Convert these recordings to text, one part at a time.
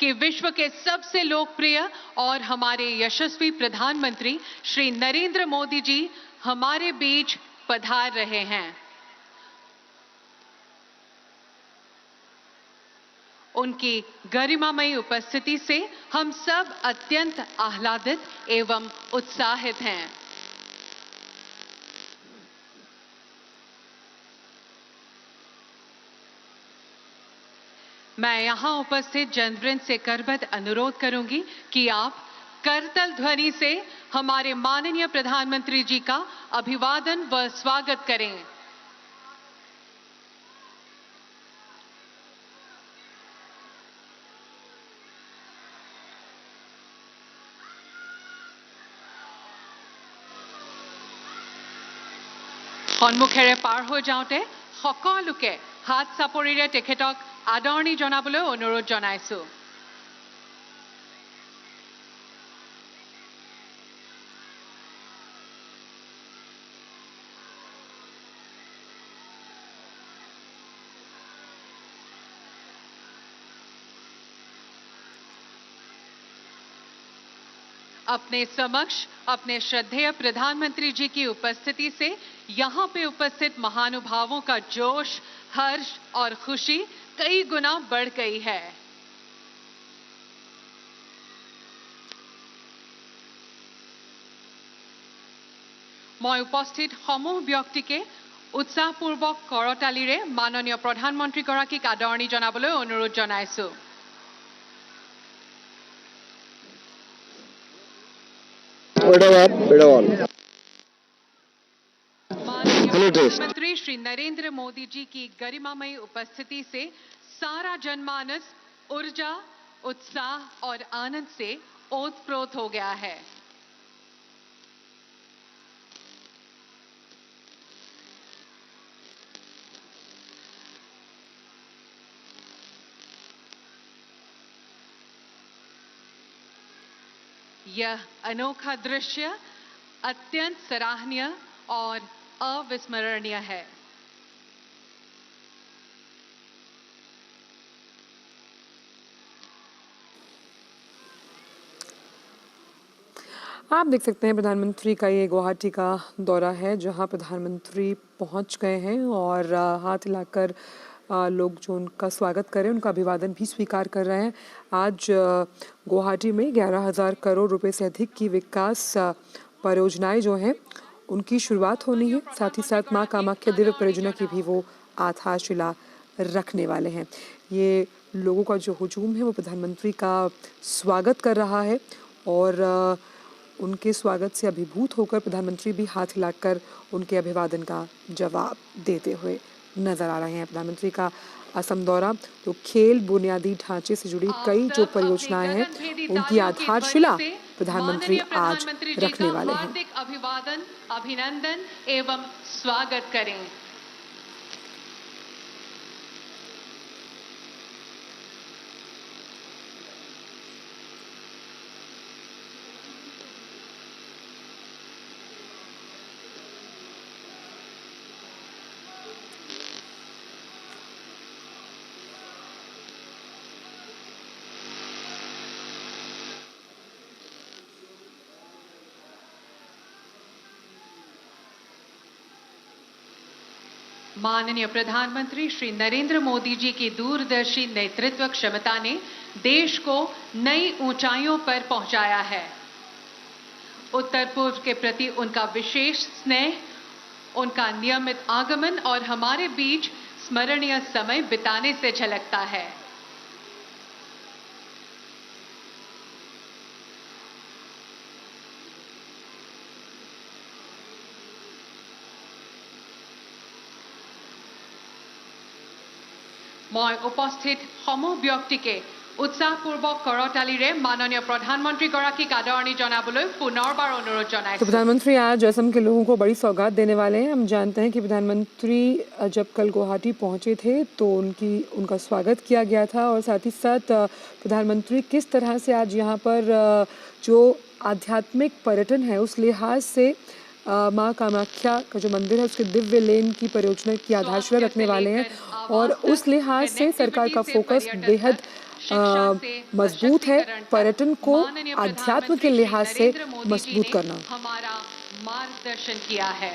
कि विश्व के सबसे लोकप्रिय और हमारे यशस्वी प्रधानमंत्री श्री नरेंद्र मोदी जी हमारे बीच पधार रहे हैं। उनकी गरिमामयी उपस्थिति से हम सब अत्यंत आह्लादित एवं उत्साहित हैं। मैं यहां उपस्थित जनवृंद से करबद्ध अनुरोध करूंगी कि आप करतल ध्वनि से हमारे माननीय प्रधानमंत्री जी का अभिवादन व स्वागत करें। সন্মুখেৰে পাৰ হৈ যাওঁতে সকলোকে হাত চাপৰিৰে তেখেতক আদৰণি জনাবলৈ অনুৰোধ জনাইছো। अपने समक्ष अपने श्रद्धेय प्रधानमंत्री जी की उपस्थिति से यहां पे उपस्थित महानुभावों का जोश, हर्ष और खुशी कई गुना बढ़ गई है। मैं उपस्थित समूह व्यक्ति के उत्साहपूर्वक करतालीरे माननीय प्रधानमंत्री गराकीक आदरणि जनाবলৈ अनुरोध जनाइছো। प्रधानमंत्री श्री नरेंद्र मोदी जी की गरिमामयी उपस्थिति से सारा जनमानस ऊर्जा, उत्साह और आनंद से ओतप्रोत हो गया है। यह अनोखा दृश्य अत्यंत सराहनीय और अविस्मरणीय है। आप देख सकते हैं प्रधानमंत्री का ये गुवाहाटी का दौरा है, जहां प्रधानमंत्री पहुंच गए हैं और हाथ हिलाकर लोग जो उनका स्वागत करें, उनका अभिवादन भी स्वीकार कर रहे हैं। आज गुवाहाटी में 11,000 करोड़ रुपए से अधिक की विकास परियोजनाएं जो हैं उनकी शुरुआत होनी है। साथ ही साथ मां कामाख्या दिव्य परियोजना की भी वो आधारशिला रखने वाले हैं। ये लोगों का जो हुजूम है वो प्रधानमंत्री का स्वागत कर रहा है और उनके स्वागत से अभिभूत होकर प्रधानमंत्री भी हाथ हिलाकर उनके अभिवादन का जवाब देते हुए नजर आ रहे हैं। प्रधानमंत्री का असम दौरा तो खेल बुनियादी ढांचे से जुड़ी कई जो परियोजनाएं हैं उनकी आधारशिला प्रधानमंत्री आज रखने वाले हैं। अभिवादन, अभिनंदन एवं स्वागत करें। माननीय प्रधानमंत्री श्री नरेंद्र मोदी जी की दूरदर्शी नेतृत्व क्षमता ने देश को नई ऊंचाइयों पर पहुंचाया है। उत्तर पूर्व के प्रति उनका विशेष स्नेह, उनका नियमित आगमन और हमारे बीच स्मरणीय समय बिताने से झलकता है। मैं उपस्थित समूह व्यक्ति के उत्साहपूर्वक करतालीरे माननीय प्रधानमंत्री गराकीक आदरणि जनाবলৈ पुनर्बार अनुरोध जनाइছো। तो प्रधानमंत्री आज असम के लोगों को बड़ी सौगात देने वाले हैं। हम जानते हैं कि प्रधानमंत्री जब कल गुवाहाटी पहुंचे थे तो उनका स्वागत किया गया था और साथ ही साथ प्रधानमंत्री किस तरह से आज यहाँ पर जो आध्यात्मिक पर्यटन है उस लिहाज से माँ कामाख्या का जो मंदिर है उसके दिव्य लेन की परियोजना की आधारशिला रखने वाले हैं और उस लिहाज से सरकार का फोकस बेहद शिक्षा से मजबूत है, सशक्तिकरण तक पर्यटन को माननीय अध्यात्म के प्रधानमंत्री श्री लिहाज से नरेंद्र मोदी जी मजबूत ने करना। हमारा मार्गदर्शन किया है।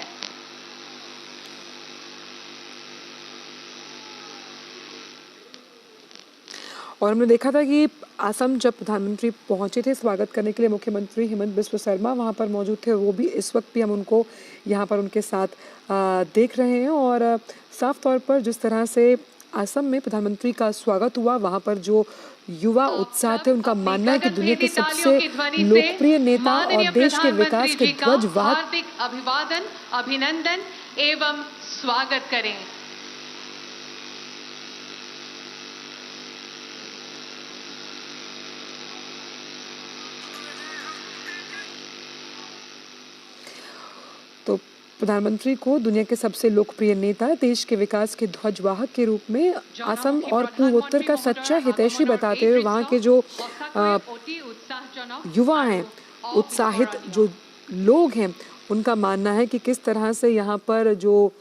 और हमने देखा था कि असम जब प्रधानमंत्री पहुंचे थे स्वागत करने के लिए, मुख्यमंत्री हेमंत बिस्व शर्मा वहां पर मौजूद थे। वो भी इस वक्त भी हम उनको यहां पर उनके साथ देख रहे हैं। और साफ तौर पर जिस तरह से असम में प्रधानमंत्री का स्वागत हुआ, वहां पर जो युवा उत्साह थे, उनका मानना है कि दुनिया के सबसे लोकप्रिय नेता और देश के विकास के ध्वजवाहक हार्दिक अभिवादन, अभिनंदन एवं स्वागत करें। तो प्रधानमंत्री को दुनिया के सबसे लोकप्रिय नेता, देश के विकास के ध्वजवाहक के रूप में असम और पूर्वोत्तर का सच्चा हितैषी बताते हुए वहाँ के जो युवा हैं, उत्साहित जो लोग हैं, उनका मानना है कि किस तरह से यहाँ पर जो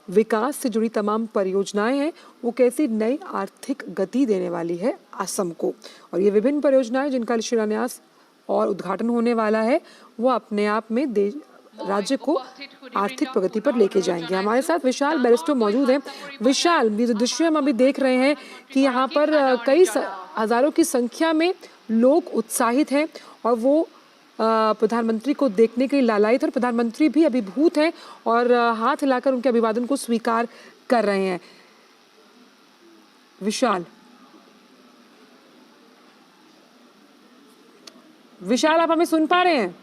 विकास से जुड़ी तमाम परियोजनाएं हैं वो कैसी नई आर्थिक गति देने वाली है असम को। और ये विभिन्न परियोजनाएं जिनका शिलान्यास और उद्घाटन होने वाला है, वो अपने आप में राज्य को आर्थिक प्रगति पर लेके जाएंगे। हमारे साथ विशाल बैरिस्टो मौजूद हैं। विशाल, ये जो दृश्य हम अभी देख रहे हैं कि यहाँ पर कई हजारों की संख्या में लोग उत्साहित हैं और वो प्रधानमंत्री को देखने के लिए लालायित, और प्रधानमंत्री भी अभिभूत हैं और हाथ हिलाकर उनके अभिवादन को स्वीकार कर रहे हैं। विशाल, आप हमें सुन पा रहे हैं?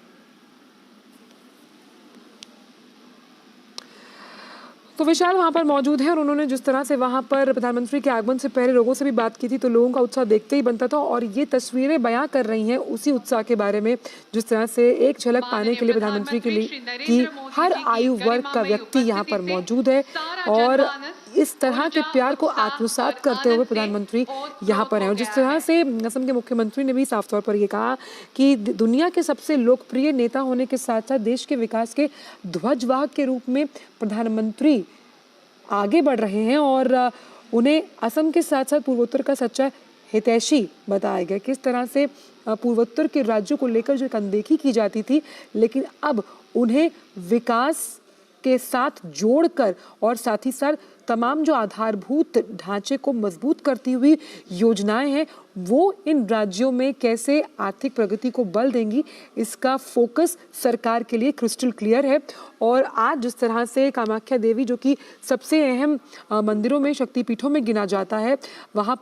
तो विशाल वहाँ पर मौजूद है और उन्होंने जिस तरह से वहाँ पर प्रधानमंत्री के आगमन से पहले लोगों से भी बात की थी, तो लोगों का उत्साह देखते ही बनता था। और ये तस्वीरें बयां कर रही हैं उसी उत्साह के बारे में, जिस तरह से एक झलक पाने के लिए प्रधानमंत्री के लिए कि हर आयु वर्ग का व्यक्ति यहाँ पर मौजूद है और इस तरह के प्यार को आत्मसात करते हुए प्रधानमंत्री यहाँ पर हैं। और जिस तरह से असम के मुख्यमंत्री ने भी साफ तौर पर ये कहा कि दुनिया के सबसे लोकप्रिय नेता होने के साथ साथ देश के विकास के ध्वजवाहक के रूप में प्रधानमंत्री आगे बढ़ रहे हैं और उन्हें असम के साथ साथ पूर्वोत्तर का सच्चा हितैषी बताया गया। किस तरह से पूर्वोत्तर के राज्यों को लेकर जो एक अनदेखी की जाती थी, लेकिन अब उन्हें विकास के साथ जोड़कर और साथ ही साथ तमाम जो आधारभूत ढांचे को मजबूत करती हुई योजनाएं हैं, वो इन राज्यों में कैसे आर्थिक प्रगति को बल देंगी, इसका फोकस सरकार के लिए क्रिस्टल क्लियर है। और आज जिस तरह से कामाख्या देवी, जो कि सबसे अहम मंदिरों में, शक्तिपीठों में गिना जाता है, वहाँ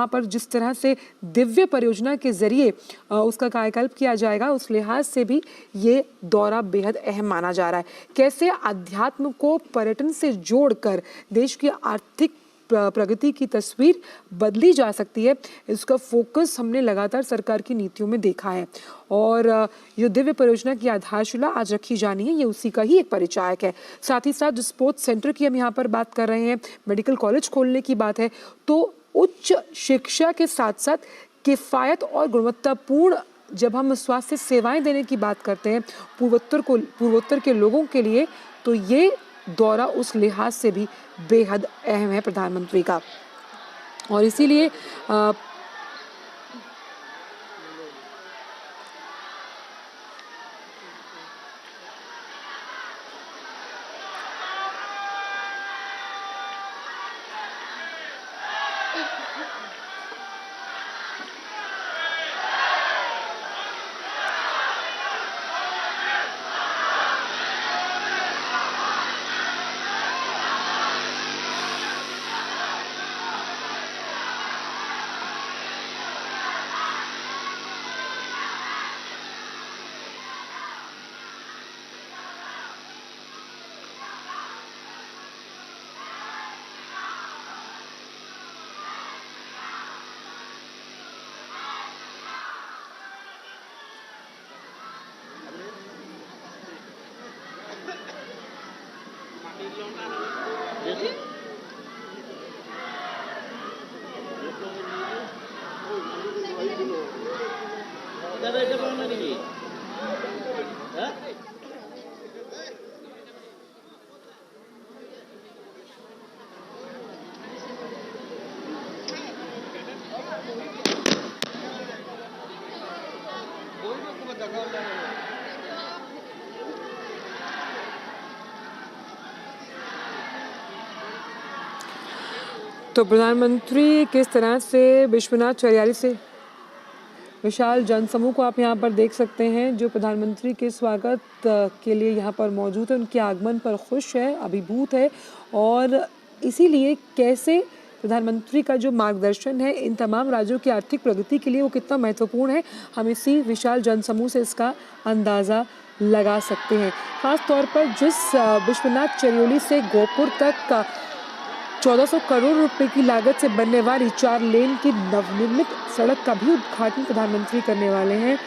पर जिस तरह से दिव्य परियोजना के जरिए उसका कायाकल्प किया जाएगा, उस लिहाज से भी ये दौरा बेहद अहम माना जा रहा है। कैसे अध्यात्म को पर्यटन से जोड़कर देश की आर्थिक प्रगति की तस्वीर बदली जा सकती है, इसका फोकस हमने लगातार सरकार की नीतियों में देखा है। और जो दिव्य परियोजना की आधारशिला आज रखी जानी है, ये उसी का ही एक परिचायक है। साथ ही साथ जो स्पोर्ट्स सेंटर की हम यहाँ पर बात कर रहे हैं, मेडिकल कॉलेज खोलने की बात है, तो उच्च शिक्षा के साथ साथ किफ़ायत और गुणवत्तापूर्ण जब हम स्वास्थ्य सेवाएं देने की बात करते हैं पूर्वोत्तर के लोगों के लिए, तो ये दौरा उस लिहाज से भी बेहद अहम है प्रधानमंत्री का। और इसीलिए तो प्रधानमंत्री किस तरह से विश्वनाथ चरियाली से विशाल जनसमूह को आप यहाँ पर देख सकते हैं जो प्रधानमंत्री के स्वागत के लिए यहाँ पर मौजूद है, उनके आगमन पर खुश है, अभिभूत है और इसीलिए कैसे प्रधानमंत्री का जो मार्गदर्शन है इन तमाम राज्यों की आर्थिक प्रगति के लिए वो कितना महत्वपूर्ण है, हम इसी विशाल जनसमूह से इसका अंदाज़ा लगा सकते हैं। खास तौर पर जिस विश्वनाथ चरियाली से गोपुर तक 1400 करोड़ रुपए की लागत से बनने वाली 4 लेन की नवनिर्मित सड़क का भी उद्घाटन प्रधानमंत्री करने वाले हैं।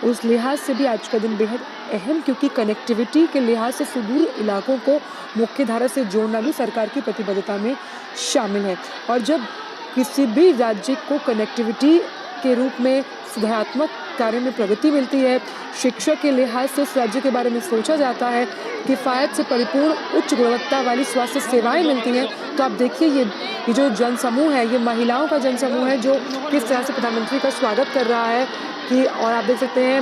उस लिहाज से भी आज का दिन बेहद अहम, क्योंकि कनेक्टिविटी के लिहाज से सुदूर इलाकों को मुख्य धारा से जोड़ना भी सरकार की प्रतिबद्धता में शामिल है। और जब किसी भी राज्य को कनेक्टिविटी के रूप में सुधारात्मक कार्य में प्रगति मिलती है, शिक्षा के लिहाज से उस राज्य के बारे में सोचा जाता है, किफ़ायत से परिपूर्ण उच्च गुणवत्ता वाली स्वास्थ्य सेवाएं मिलती हैं, तो आप देखिए ये जो जनसमूह है, ये महिलाओं का जनसमूह है जो किस तरह से प्रधानमंत्री का स्वागत कर रहा है कि और आप देख सकते हैं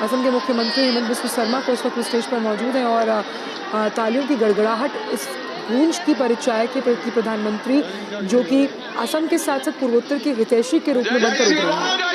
असम के मुख्यमंत्री हेमंत बिस्वा शर्मा को इस वक्त स्टेज पर मौजूद हैं और तालियों की गड़गड़ाहट इस गूंज की परिचायक के प्रति प्रधानमंत्री जो कि असम के साथ साथ पूर्वोत्तर के हितैषी के रूप में बनकर उभरे हैं।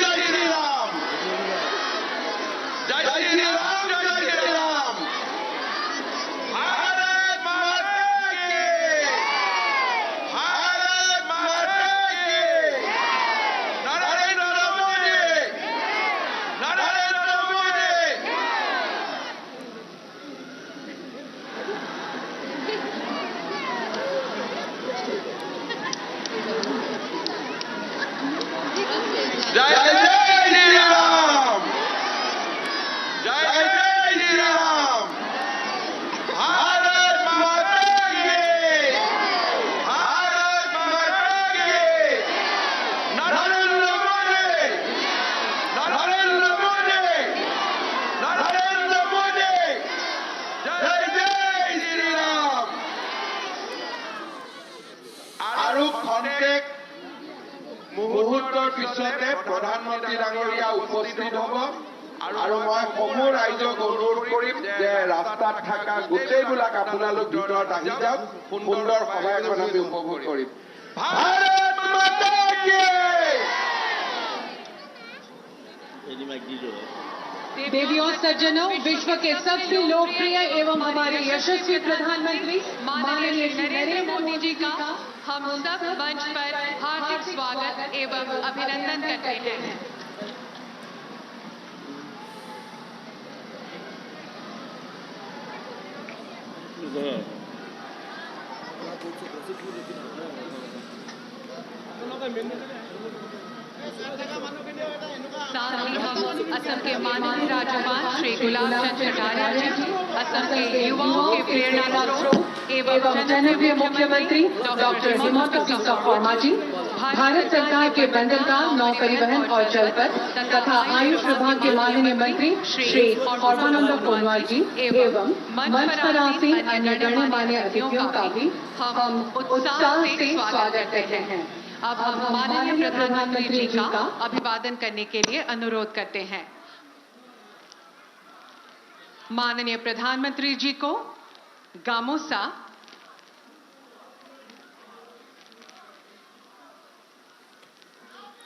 মুহূৰ্তৰ পিছতে প্ৰধানমন্ত্ৰী ডাঙৰীয়া উপস্থিত হ'ব আৰু মই সমূহ ৰাইজক অনুৰোধ কৰিম যে ৰাস্তাত থকা গোটেইবিলাক আপোনালোক ভিতৰত আহি যাওক, সুন্দৰ সভা এখন আমি উপভোগ কৰিম। ভাৰত মাতা কি! देवियों सज्जनों, विश्व के सबसे लोकप्रिय एवं हमारे यशस्वी प्रधानमंत्री माननीय नरेंद्र मोदी जी का हम सब मंच पर हार्दिक स्वागत एवं अभिनंदन करते हैं। साथ ही हम असम के माननीय राज्यपाल श्री गुलाब चंद कटारिया जी, असम के युवाओं के प्रेरणा स्रोत एवं जनप्रिय मुख्यमंत्री डॉक्टर हेमंत बिस्वा शर्मा जी, भारत सरकार के बंदरगाह, नौ परिवहन और जलपथ तथा आयुष विभाग के माननीय मंत्री श्री सर्बानंद सोनोवाल जी एवं मंच पर आसीन अन्य गणमान्य अतिथियों का भी हम उत्साह से स्वागत करते हैं। अब हम माननीय प्रधानमंत्री जी का अभिवादन करने के लिए अनुरोध करते हैं। माननीय प्रधानमंत्री जी को गामोसा,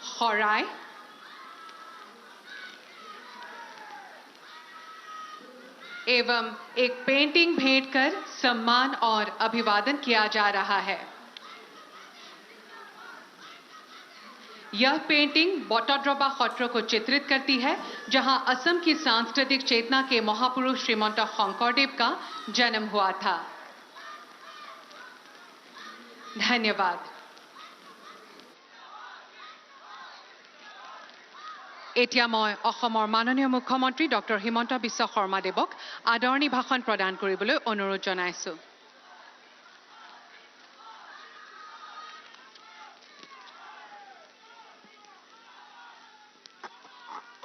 खौराय, एवं एक पेंटिंग भेंट कर सम्मान और अभिवादन किया जा रहा है। यह पेंटिंग बोटाड्रबा खट्रो को चित्रित करती है, जहां असम की सांस्कृतिक चेतना के महापुरुष श्रीमंत शंकरदेव का जन्म हुआ था। धन्यवाद। এতিয়া মই অসমৰ মাননীয় মুখ্যমন্ত্ৰী ডক্টৰ হিমন্ত বিশ্ব শৰ্মাদেৱক আদৰণি ভাষণ প্ৰদান কৰিবলৈ অনুৰোধ জনাইছো।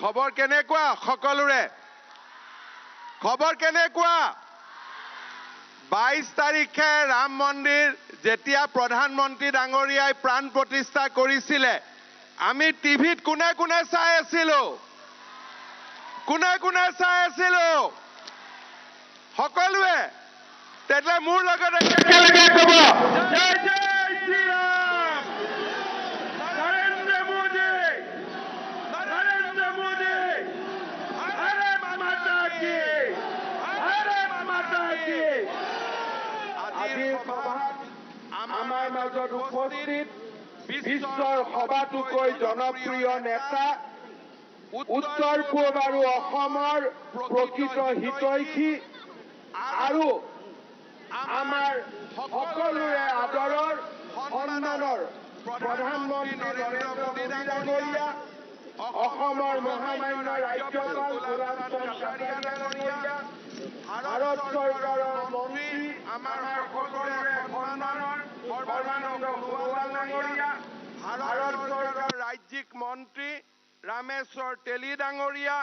খবৰ কেনেকুৱা সকলোৰে? খবৰ কেনেকুৱা? 22 তাৰিখে ৰাম মন্দিৰ যেতিয়া প্ৰধানমন্ত্ৰী ডাঙৰীয়াই প্ৰাণ প্ৰতিষ্ঠা কৰিছিলে, আমি টিভিত কোনে কোনে চাই আছিলো? কোনে কোনে চাই আছিলো? সকলোৱে? তেতিয়াহ'লে মোৰ লগত একেলগে ক'ব, জয় জয় শ্ৰীৰাম। উপস্থিত বিশ্বৰ সবাতোকৈ জনপ্ৰিয় নেতা উত্তৰ পূব আৰু অসমৰ প্ৰকৃত হিতৈষী আৰু আমাৰ সকলোৰে আদৰৰ সন্মানৰ প্ৰধানমন্ত্ৰী নৰেন্দ্ৰ মোদী ডাঙৰীয়া, অসমৰ মহামান্য ৰাজ্যপাল গোলাম চান্দ ডাঙৰীয়া, ভাৰত চৰকাৰৰ মন্ত্ৰী আমাৰ সকলোৰে সন্মানৰ সৰ্বানন্দ সোণোৱাল ডাঙৰীয়া, ভাৰত চৰকাৰৰ ৰাজ্যিক মন্ত্ৰী ৰামেশ্বৰ তেলী ডাঙৰীয়া,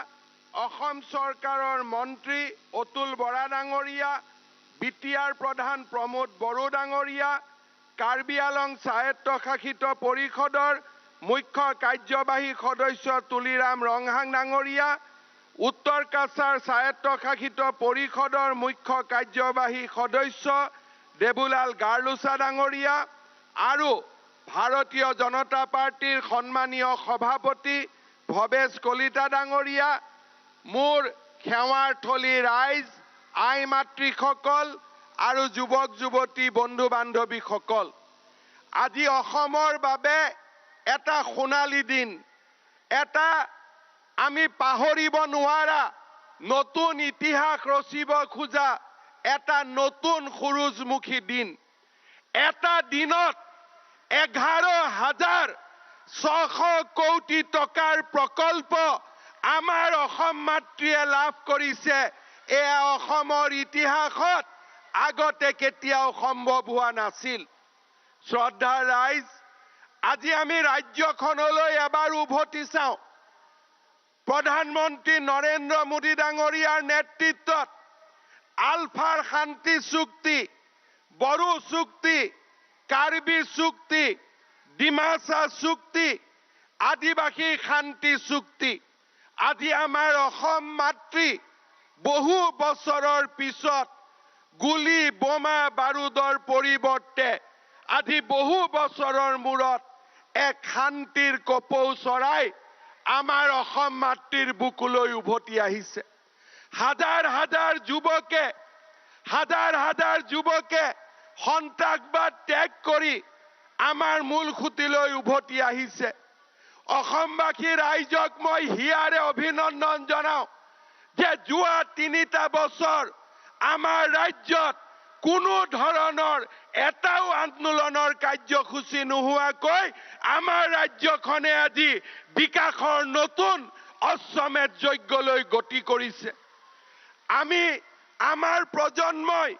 অসম চৰকাৰৰ মন্ত্ৰী অতুল বৰা ডাঙৰীয়া, বিটিআৰ প্ৰধান প্ৰমোদ বড়ো ডাঙৰীয়া, কাৰ্বি আলং স্বায়ত্তশাসিত পৰিষদৰ মুখ্য কাৰ্যবাহী সদস্য তুলিৰাম ৰংহাং ডাঙৰীয়া, উত্তৰ কাছাৰ স্বায়ত্তশাসিত পৰিষদৰ মুখ্য কাৰ্যবাহী সদস্য দেবুলাল গাৰ্লুচা ডাঙৰীয়া আৰু ভাৰতীয় জনতা পাৰ্টিৰ সন্মানীয় সভাপতি ভৱেশ কলিতা ডাঙৰীয়া, মোৰ সেৱাৰথলী ৰাইজ, আই মাতৃসকল আৰু যুৱক যুৱতী বন্ধু বান্ধৱীসকল, আজি অসমৰ বাবে এটা সোণালী দিন, এটা আমি পাহৰিব নোৱাৰা নতুন ইতিহাস ৰচিব খোজা এটা নতুন সুৰুজমুখী দিন। এটা দিনত 11,600 কোটি টকাৰ প্ৰকল্প আমাৰ অসম মাতৃয়ে লাভ কৰিছে। এয়া অসমৰ ইতিহাসত আগতে কেতিয়াও সম্ভৱ হোৱা নাছিল। শ্ৰদ্ধাৰ ৰাইজ, আজি আমি ৰাজ্যখনলৈ এবাৰ উভতি চাওঁ। প্ৰধানমন্ত্ৰী নৰেন্দ্ৰ মোদী ডাঙৰীয়াৰ নেতৃত্বত আলফাৰ শান্তি চুক্তি, বড়ো চুক্তি, কাৰ্বি চুক্তি, ডিমাচা চুক্তি, আদিবাসী শান্তি চুক্তি, আজি আমাৰ অসম মাতৃ বহু বছৰৰ পিছত গুলি বোমা বাৰুদৰ পৰিৱৰ্তে আজি বহু বছৰৰ মূৰত এক শান্তিৰ কপৌ চৰাই আমাৰ অসম মাতৃৰ বুকুলৈ উভতি আহিছে। হাজাৰ হাজাৰ যুৱকে সন্ত্ৰাসবাদ ত্যাগ কৰি আমাৰ মূল খুঁটিলৈ উভতি আহিছে। অসমবাসী ৰাইজক মই হিয়াৰে অভিনন্দন জনাওঁ যে যোৱা 3টা বছৰ আমাৰ ৰাজ্যত কোনো ধৰণৰ এটাও আন্দোলনৰ কাৰ্যসূচী নোহোৱাকৈ আমাৰ ৰাজ্যখনে আজি বিকাশৰ নতুন অশ্বমেধ যজ্ঞলৈ গতি কৰিছে। আমি আমাৰ প্ৰজন্মই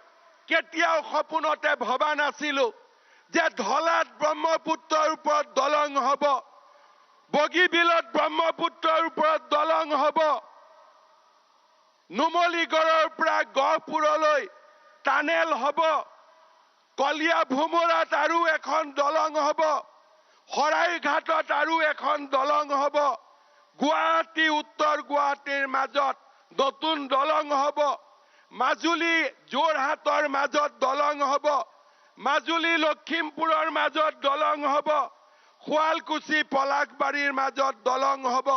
কেতিয়াও সপোনতে ভবা নাছিলো যে ঢলাত ব্ৰহ্মপুত্ৰৰ ওপৰত দলং হ'ব, বগীবিলত ব্ৰহ্মপুত্ৰৰ ওপৰত দলং হ'ব, নুমলীগড়ৰ পৰা গহপুৰলৈ টানেল হ'ব, কলীয়া ভোমোৰাত আৰু এখন দলং হ'ব, শৰাইঘাটত আৰু এখন দলং হ'ব, গুৱাহাটী উত্তৰ গুৱাহাটীৰ মাজত নতুন দলং হ'ব, মাজুলী যোৰহাটৰ মাজত দলং হ'ব, মাজুলী লখিমপুৰৰ মাজত দলং হ'ব, শুৱালকুছি পলাশবাৰীৰ মাজত দলং হ'ব,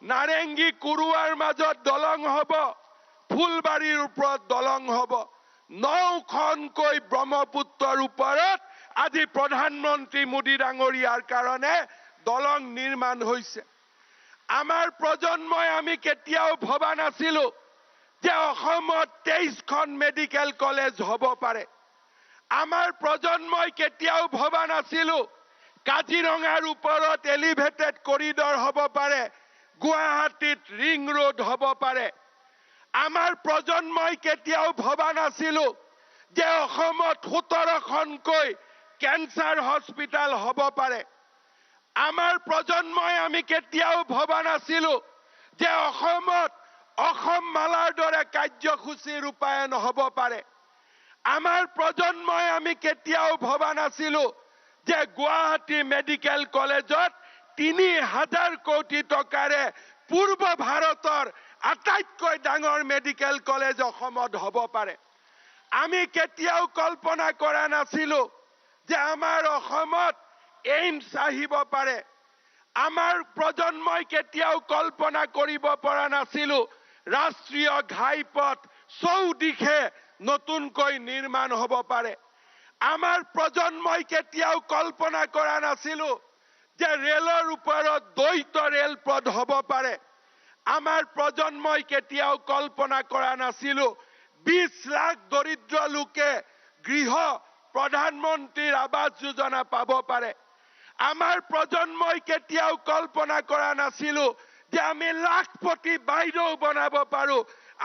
নাৰেংগী কুৰুৱাৰ মাজত দলং হ'ব, ফুলবাৰীৰ ওপৰত দলং হ'ব। 9খনকৈ ব্ৰহ্মপুত্ৰৰ ওপৰত আজি প্ৰধানমন্ত্ৰী মোদী ডাঙৰীয়াৰ কাৰণে দলং নিৰ্মাণ হৈছে। আমাৰ প্ৰজন্মই আমি কেতিয়াও ভবা নাছিলো যে অসমত 23খন মেডিকেল কলেজ হ'ব পাৰে। আমাৰ প্ৰজন্মই কেতিয়াও ভবা নাছিলো কাজিৰঙাৰ ওপৰত এলিভেটেড কৰিডৰ হ'ব পাৰে, গুৱাহাটীত ৰিং ৰোড হ'ব পাৰে। আমাৰ প্ৰজন্মই কেতিয়াও ভবা নাছিলো যে অসমত 17খনকৈ কেঞ্চাৰ হস্পিটাল হ'ব পাৰে। আমাৰ প্ৰজন্মই আমি কেতিয়াও ভবা নাছিলো যে অসমত অসম মালাৰ দৰে কাৰ্যসূচী ৰূপায়ণ হ'ব পাৰে। আমাৰ প্ৰজন্মই আমি কেতিয়াও ভবা নাছিলো যে গুৱাহাটী মেডিকেল কলেজত 3000 কোটি টকাৰে পূৰ্ব ভাৰতৰ আটাইতকৈ ডাঙৰ মেডিকেল কলেজ অসমত হ'ব পাৰে। আমি কেতিয়াও কল্পনা কৰা নাছিলো যে আমাৰ অসমত এইমছ আহিব পাৰে। আমাৰ প্ৰজন্মই কেতিয়াও কল্পনা কৰিব পৰা নাছিলো ৰাষ্ট্ৰীয় ঘাইপথ চৌদিশে নতুনকৈ নিৰ্মাণ হ'ব পাৰে। আমাৰ প্ৰজন্মই কেতিয়াও কল্পনা কৰা নাছিলো যে ৰেলৰ ওপৰত দ্বৈত ৰেলপথ হ'ব পাৰে। আমাৰ প্ৰজন্মই কেতিয়াও কল্পনা কৰা নাছিলো 20 লাখ দৰিদ্ৰ লোকে গৃহ প্ৰধানমন্ত্ৰীৰ আৱাস যোজনা পাব পাৰে। আমাৰ প্ৰজন্মই কেতিয়াও কল্পনা কৰা নাছিলো যে আমি লাখপতি বাইদেউ বনাব পাৰো।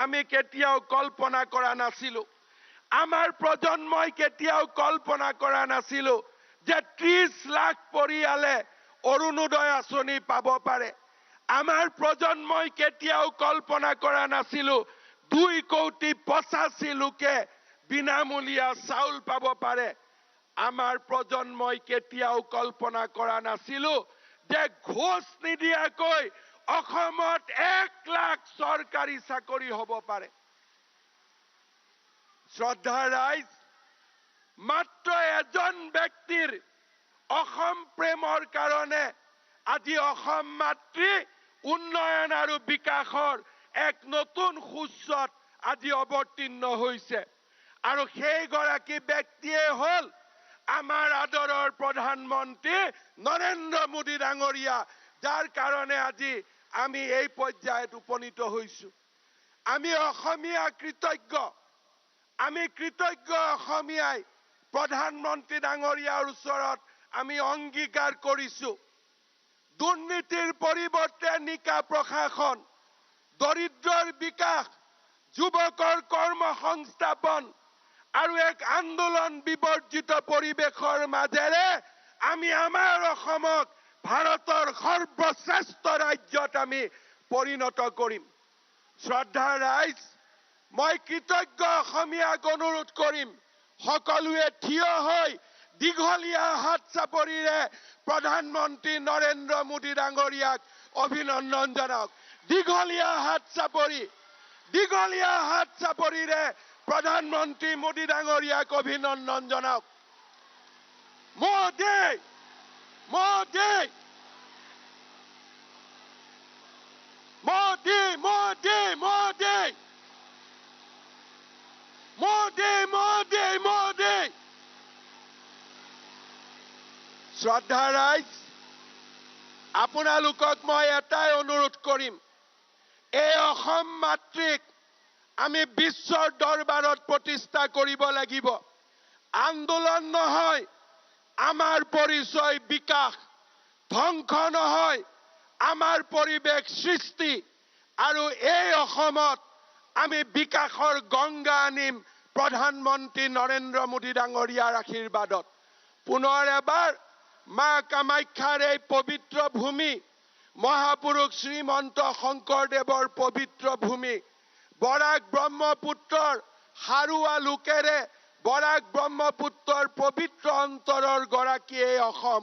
আমি কেতিয়াও কল্পনা কৰা নাছিলো। আমাৰ প্ৰজন্মই কেতিয়াও কল্পনা কৰা নাছিলো যে 30 লাখ পৰিয়ালে অৰুণোদয় আঁচনি পাব পাৰে। আমাৰ প্ৰজন্মই কেতিয়াও কল্পনা কৰা নাছিলো 2 কোটি 85 লোকে বিনামূলীয়া চাউল পাব পাৰে। আমাৰ প্ৰজন্মই কেতিয়াও কল্পনা কৰা নাছিলো যে ঘোষ নিদিয়াকৈ অসমত 1 লাখ চৰকাৰী চাকৰি হ'ব পাৰে। শ্ৰদ্ধা ৰাইজ, মাত্ৰ এজন ব্যক্তিৰ অসম প্ৰেমৰ কাৰণে আজি অসম মাতৃ উন্নয়ন আৰু বিকাশৰ এক নতুন সূচত আজি অৱতীৰ্ণ হৈছে। আৰু সেইগৰাকী ব্যক্তিয়ে হ'ল আমাৰ আদৰৰ প্ৰধানমন্ত্ৰী নৰেন্দ্ৰ মোদী ডাঙৰীয়া, যাৰ কাৰণে আজি আমি এই পৰ্যায়ত উপনীত হৈছো। আমি অসমীয়া কৃতজ্ঞ। আমি কৃতজ্ঞ অসমীয়াই প্ৰধানমন্ত্ৰী ডাঙৰীয়াৰ ওচৰত আমি অংগীকাৰ কৰিছো। দুৰ্নীতিৰ পৰিৱৰ্তে নিকা প্ৰশাসন, দৰিদ্ৰৰ বিকাশ, যুৱকৰ কৰ্মসংস্থাপন আৰু এক আন্দোলন বিবৰ্জিত পৰিৱেশৰ মাজেৰে আমি আমাৰ অসমক ভাৰতৰ সৰ্বশ্ৰেষ্ঠ ৰাজ্যত আমি পৰিণত কৰিম। শ্ৰদ্ধা ৰাইজ, মই কৃতজ্ঞ অসমীয়াক অনুৰোধ কৰিম, সকলোৱে থিয় হৈ দীঘলীয়া হাত চাপৰিৰে প্ৰধানমন্ত্ৰী নৰেন্দ্ৰ মোদী ডাঙৰীয়াক অভিনন্দন জনাওক। দীঘলীয়া হাত চাপৰিৰে প্ৰধানমন্ত্ৰী মোদী ডাঙৰীয়াক অভিনন্দন জনাওক। মোদী মোদী মোদী মোদী মোদী মোদী মোদী মোদী। শ্ৰদ্ধা ৰাইজ, আপোনালোকক মই এটাই অনুৰোধ কৰিম, এই অসম মাতৃক আমি বিশ্বৰ দৰবাৰত প্ৰতিষ্ঠা কৰিব লাগিব। আন্দোলন নহয় আমাৰ পৰিচয় বিকাশ, ধ্বংস নহয় আমাৰ পৰিৱেশ সৃষ্টি। আৰু এই অসমত আমি বিকাশৰ গংগা আনিম প্ৰধানমন্ত্ৰী নৰেন্দ্ৰ মোদী ডাঙৰীয়াৰ আশীৰ্বাদত। পুনৰ এবাৰ মা কামাখ্যাৰ এই পবিত্ৰ ভূমি, মহাপুৰুষ শ্ৰীমন্ত শংকৰদেৱৰ পবিত্ৰ ভূমি, বৰাক ব্ৰহ্মপুত্ৰৰ হাৰুৱা লোকেৰে বৰাক ব্ৰহ্মপুত্ৰৰ পবিত্ৰ অন্তৰৰ গৰাকী এই অসম,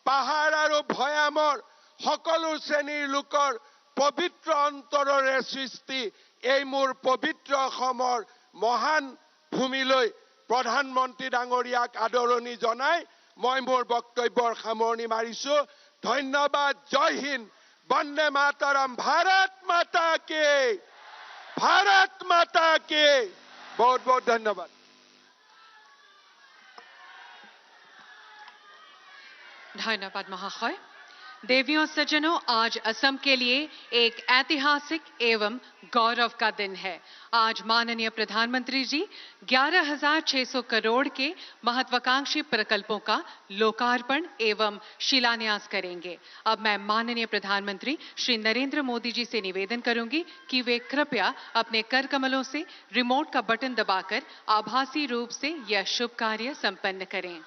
পাহাৰ আৰু ভৈয়ামৰ সকলো শ্ৰেণীৰ লোকৰ পবিত্ৰ অন্তৰৰে সৃষ্টি এই মোৰ পবিত্ৰ অসমৰ মহান ভূমিলৈ প্ৰধানমন্ত্ৰী ডাঙৰীয়াক আদৰণি জনাই মই মোৰ বক্তব্যৰ সামৰণি মাৰিছো। ধন্যবাদ। জয় হিন্দ, বন্দে মাতৰম, ভাৰত মাতা কি, ভাৰত মাতা কি। बहुत बहुत धन्यवाद। धन्यवाद महाशय। देवियों सज्जनों, आज असम के लिए एक ऐतिहासिक एवं गौरव का दिन है। आज माननीय प्रधानमंत्री जी 11,600 करोड़ के महत्वाकांक्षी प्रकल्पों का लोकार्पण एवं शिलान्यास करेंगे। अब मैं माननीय प्रधानमंत्री श्री नरेंद्र मोदी जी से निवेदन करूंगी कि वे कृपया अपने कर कमलों से रिमोट का बटन दबाकर आभासी रूप से यह शुभ कार्य संपन्न करें।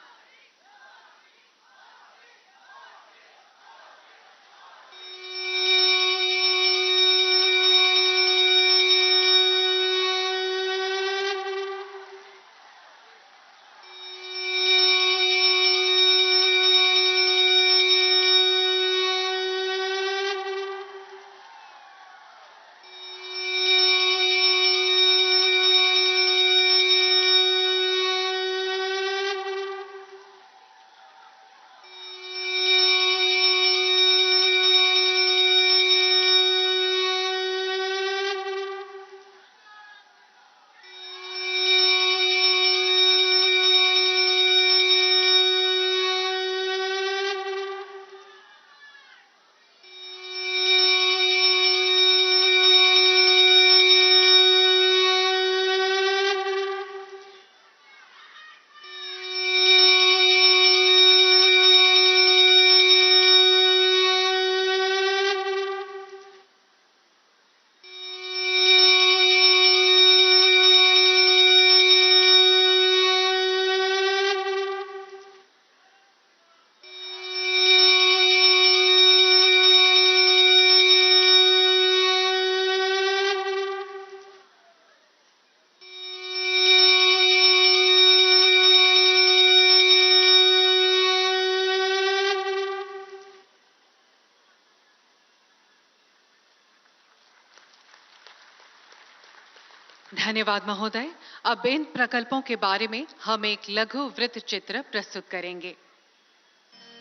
धन्यवाद महोदय। अब इन प्रकल्पों के बारे में हम एक लघु वृत्त चित्र प्रस्तुत करेंगे।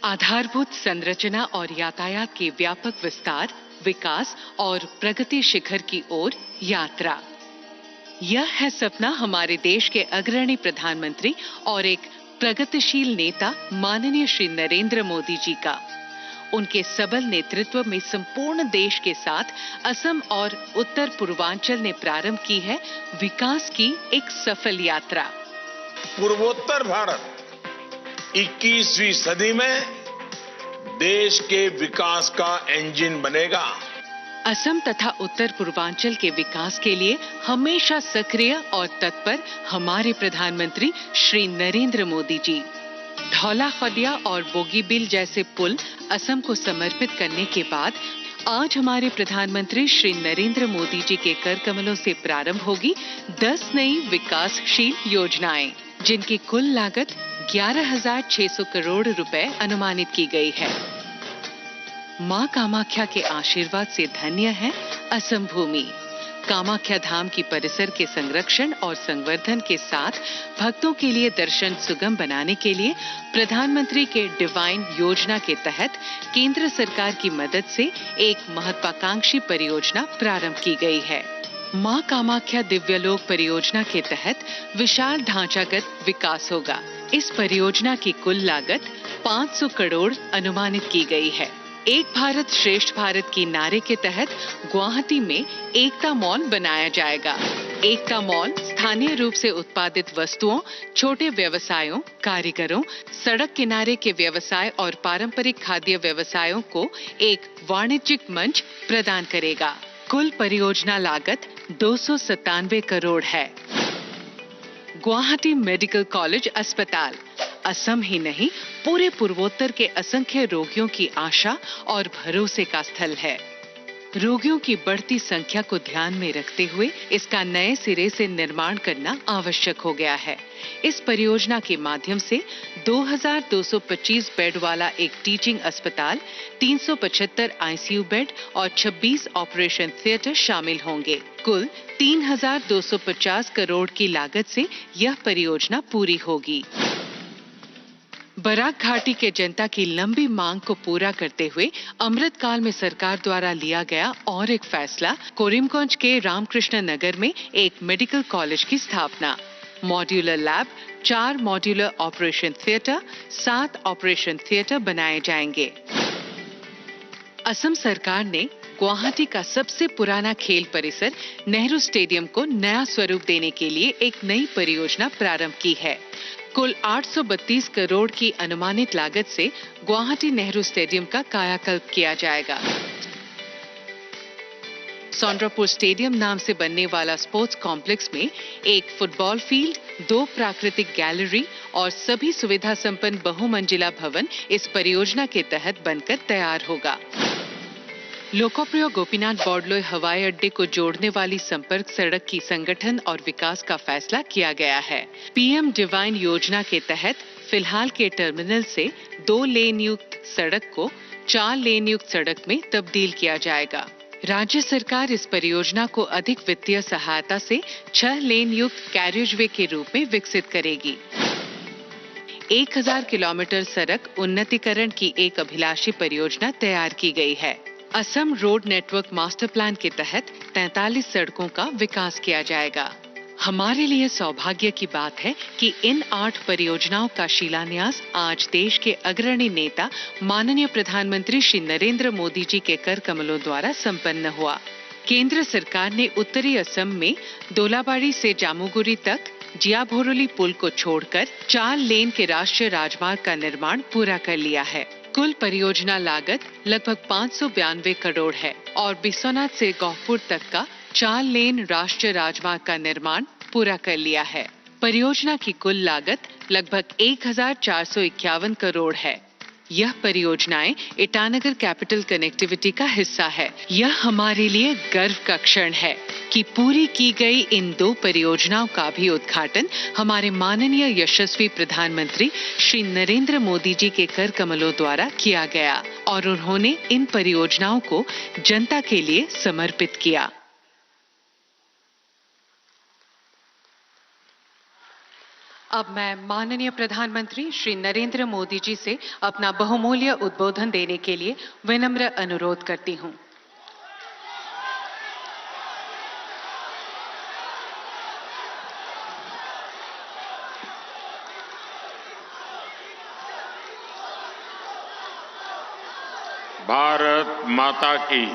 आधारभूत संरचना और यातायात के व्यापक विस्तार, विकास और प्रगति शिखर की ओर यात्रा। यह है सपना हमारे देश के अग्रणी प्रधानमंत्री और एक प्रगतिशील नेता माननीय श्री नरेंद्र मोदी जी का। उनके सबल नेतृत्व में संपूर्ण देश के साथ असम और उत्तर पूर्वांचल ने प्रारंभ की है विकास की एक सफल यात्रा। पूर्वोत्तर भारत 21वीं सदी में देश के विकास का इंजन बनेगा। असम तथा उत्तर पूर्वांचल के विकास के लिए हमेशा सक्रिय और तत्पर हमारे प्रधानमंत्री श्री नरेंद्र मोदी जी। धौला खदिया और बोगीबिल जैसे पुल असम को समर्पित करने के बाद आज हमारे प्रधानमंत्री श्री नरेंद्र मोदी जी के कर कमलों से प्रारंभ होगी 10 नई विकासशील योजनाएं, जिनकी कुल लागत 11,600 करोड़ रुपए अनुमानित की गई है। मां कामाख्या के आशीर्वाद से धन्य है असम भूमि। कामाख्या धाम की परिसर के संरक्षण और संवर्धन के साथ भक्तों के लिए दर्शन सुगम बनाने के लिए प्रधानमंत्री के डिवाइन योजना के तहत केंद्र सरकार की मदद से एक महत्वाकांक्षी परियोजना प्रारंभ की गई है। मां कामाख्या दिव्यलोक परियोजना के तहत विशाल ढांचागत विकास होगा। इस परियोजना की कुल लागत 500 करोड़ अनुमानित की गई है। एक भारत श्रेष्ठ भारत की नारे के तहत गुवाहाटी में एकता मॉल बनाया जाएगा। एकता मॉल स्थानीय रूप से उत्पादित वस्तुओं, छोटे व्यवसायों, कारीगरों, सड़क किनारे के व्यवसाय और पारंपरिक खाद्य व्यवसायों को एक वाणिज्यिक मंच प्रदान करेगा। कुल परियोजना लागत 297 करोड़ है। गुवाहाटी मेडिकल कॉलेज अस्पताल असम ही नहीं पूरे पूर्वोत्तर के असंख्य रोगियों की आशा और भरोसे का स्थल है। रोगियों की बढ़ती संख्या को ध्यान में रखते हुए इसका नए सिरे से निर्माण करना आवश्यक हो गया है। इस परियोजना के माध्यम से 2,225 बेड वाला एक टीचिंग अस्पताल, 375 आईसीयू बेड और 26 ऑपरेशन थिएटर शामिल होंगे। कुल 3,250 करोड़ की लागत से यह परियोजना पूरी होगी। बराक घाटी के जनता की लंबी मांग को पूरा करते हुए अमृतकाल में सरकार द्वारा लिया गया और एक फैसला, कोरिमगंज के रामकृष्ण नगर में एक मेडिकल कॉलेज की स्थापना। Modular lab, 4 modular operation theatre, 7 operation theatre बनाए जाएंगे। असम सरकार ने गुवाहाटी का सबसे पुराना खेल परिसर नेहरू स्टेडियम को नया स्वरूप देने के लिए एक नई परियोजना प्रारंभ की है। कुल 832 करोड़ की अनुमानित लागत से गुवाहाटी नेहरू स्टेडियम का कायाकल्प किया जाएगा। सौंड्रापुर स्टेडियम नाम से बनने वाला स्पोर्ट्स कॉम्प्लेक्स में एक फुटबॉल फील्ड, 2 प्राकृतिक गैलरी और सभी सुविधा संपन्न बहुमंजिला भवन इस परियोजना के तहत बनकर तैयार होगा। लोकप्रिय गोपीनाथ बॉर्डलोई हवाई अड्डे को जोड़ने वाली संपर्क सड़क की संगठन और विकास का फैसला किया गया है। पीएम डिवाइन योजना के तहत फिलहाल के टर्मिनल से 2 लेन युक्त सड़क को 4 लेन युक्त सड़क में तब्दील किया जाएगा। राज्य सरकार इस परियोजना को अधिक वित्तीय सहायता से 6 लेन युक्त कैरियजवे के रूप में विकसित करेगी। 1000 किलोमीटर सड़क उन्नतीकरण की एक अभिलाषी परियोजना तैयार की गई है। Assam road network master plan के तहत 43 सड़कों का विकास किया जाएगा। हमारे लिए सौभाग्य की बात है कि इन 8 परियोजनाओं का शिलान्यास आज देश के अग्रणी नेता माननीय प्रधानमंत्री श्री नरेंद्र मोदी जी के कर कमलों द्वारा संपन्न हुआ। केंद्र सरकार ने उत्तरी असम में दोलाबाड़ी से जामुगुरी तक जियाभोरोली पुल को छोड़कर 4 लेन के राष्ट्रीय राजमार्ग का निर्माण पूरा कर लिया है। कुल परियोजना लागत लगभग 592 करोड़ है और बिस्वनाथ से गौहपुर तक का 4 लेन राष्ट्रीय राजमार्ग का निर्माण पूरा कर लिया है। परियोजना की कुल लागत लगभग 1,451 करोड़ है। यह परियोजनाएं ईटानगर कैपिटल कनेक्टिविटी का हिस्सा है। यह हमारे लिए गर्व का क्षण है कि पूरी की गई इन 2 परियोजनाओं का भी उद्घाटन हमारे माननीय यशस्वी प्रधानमंत्री श्री नरेंद्र मोदी जी के कर कमलों द्वारा किया गया और उन्होंने इन परियोजनाओं को जनता के लिए समर्पित किया। अब मैं माननीय प्रधानमंत्री श्री नरेंद्र मोदी जी से अपना बहुमूल्य उद्बोधन देने के लिए विनम्र अनुरोध करती हूं। भारत माता की,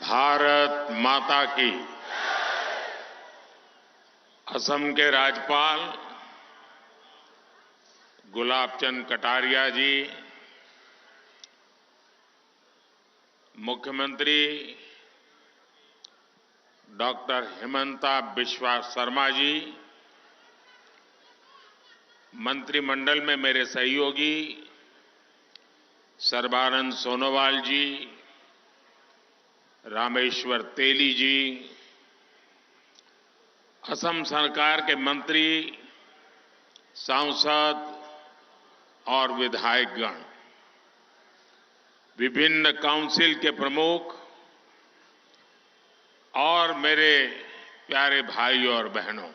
भारत माता की। असम के राज्यपाल गुलाबचंद कटारिया जी, मुख्यमंत्री डॉक्टर हिमंता बिस्वा शर्मा जी, मंत्रिमंडल में मेरे सहयोगी सर्बानंद सोनोवाल जी, रामेश्वर तेली जी, असम सरकार के मंत्री, सांसद और विधायकगण, विभिन्न काउंसिल के प्रमुख और मेरे प्यारे भाई और बहनों,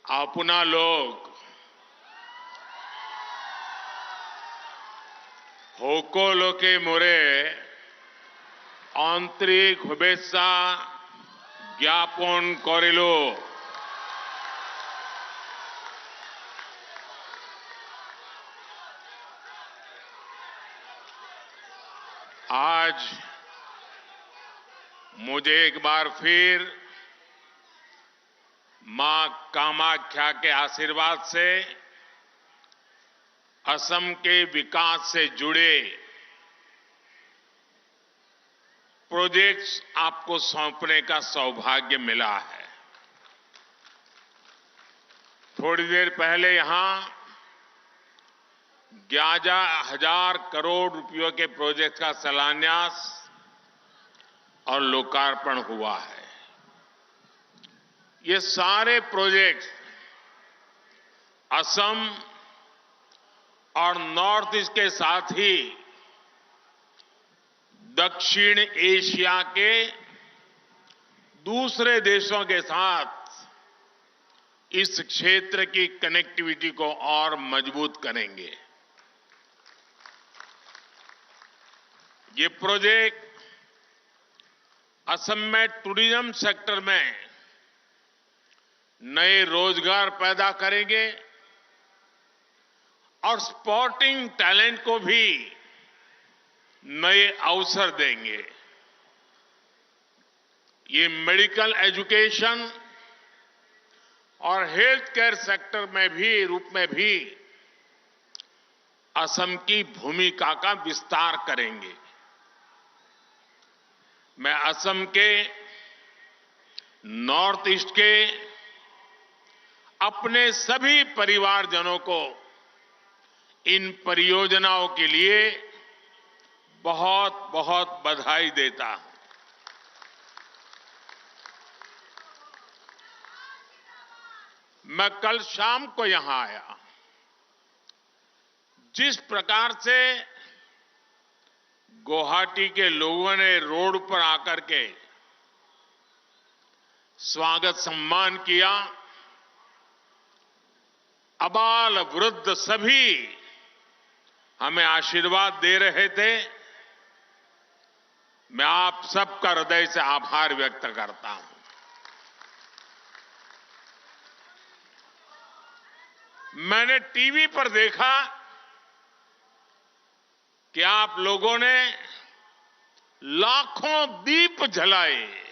अपना लोग होकोलोके मोरे आंतरिक शुभेच्छा ज्ञापन करिलो। आज मुझे एक बार फिर मां कामाख्या के आशीर्वाद से असम के विकास से जुड़े प्रोजेक्ट्स आपको सौंपने का सौभाग्य मिला है। थोड़ी देर पहले यहां 11,000 करोड़ रुपयों के प्रोजेक्ट का शिलान्यास और लोकार्पण हुआ है। ये सारे प्रोजेक्ट असम और नॉर्थ ईस्ट के साथ ही दक्षिण एशिया के दूसरे देशों के साथ इस क्षेत्र की कनेक्टिविटी को और मजबूत करेंगे। ये प्रोजेक्ट असम में टूरिज्म सेक्टर में नए रोजगार पैदा करेंगे और स्पोर्टिंग टैलेंट को भी नए अवसर देंगे। ये मेडिकल एजुकेशन और हेल्थ केयर सेक्टर में भी असम की भूमिका का विस्तार करेंगे। मैं असम के नॉर्थ ईस्ट के अपने सभी परिवारजनों को इन परियोजनाओं के लिए बहुत बहुत बधाई देता हूं। मैं कल शाम को यहां आया। जिस प्रकार से गुवाहाटी के लोगों ने रोड पर आकर के स्वागत सम्मान किया, अबाल वृद्ध सभी हमें आशीर्वाद दे रहे थे, मैं आप सबका हृदय से आभार व्यक्त करता हूं। मैंने टीवी पर देखा कि आप लोगों ने लाखों दीप जलाए।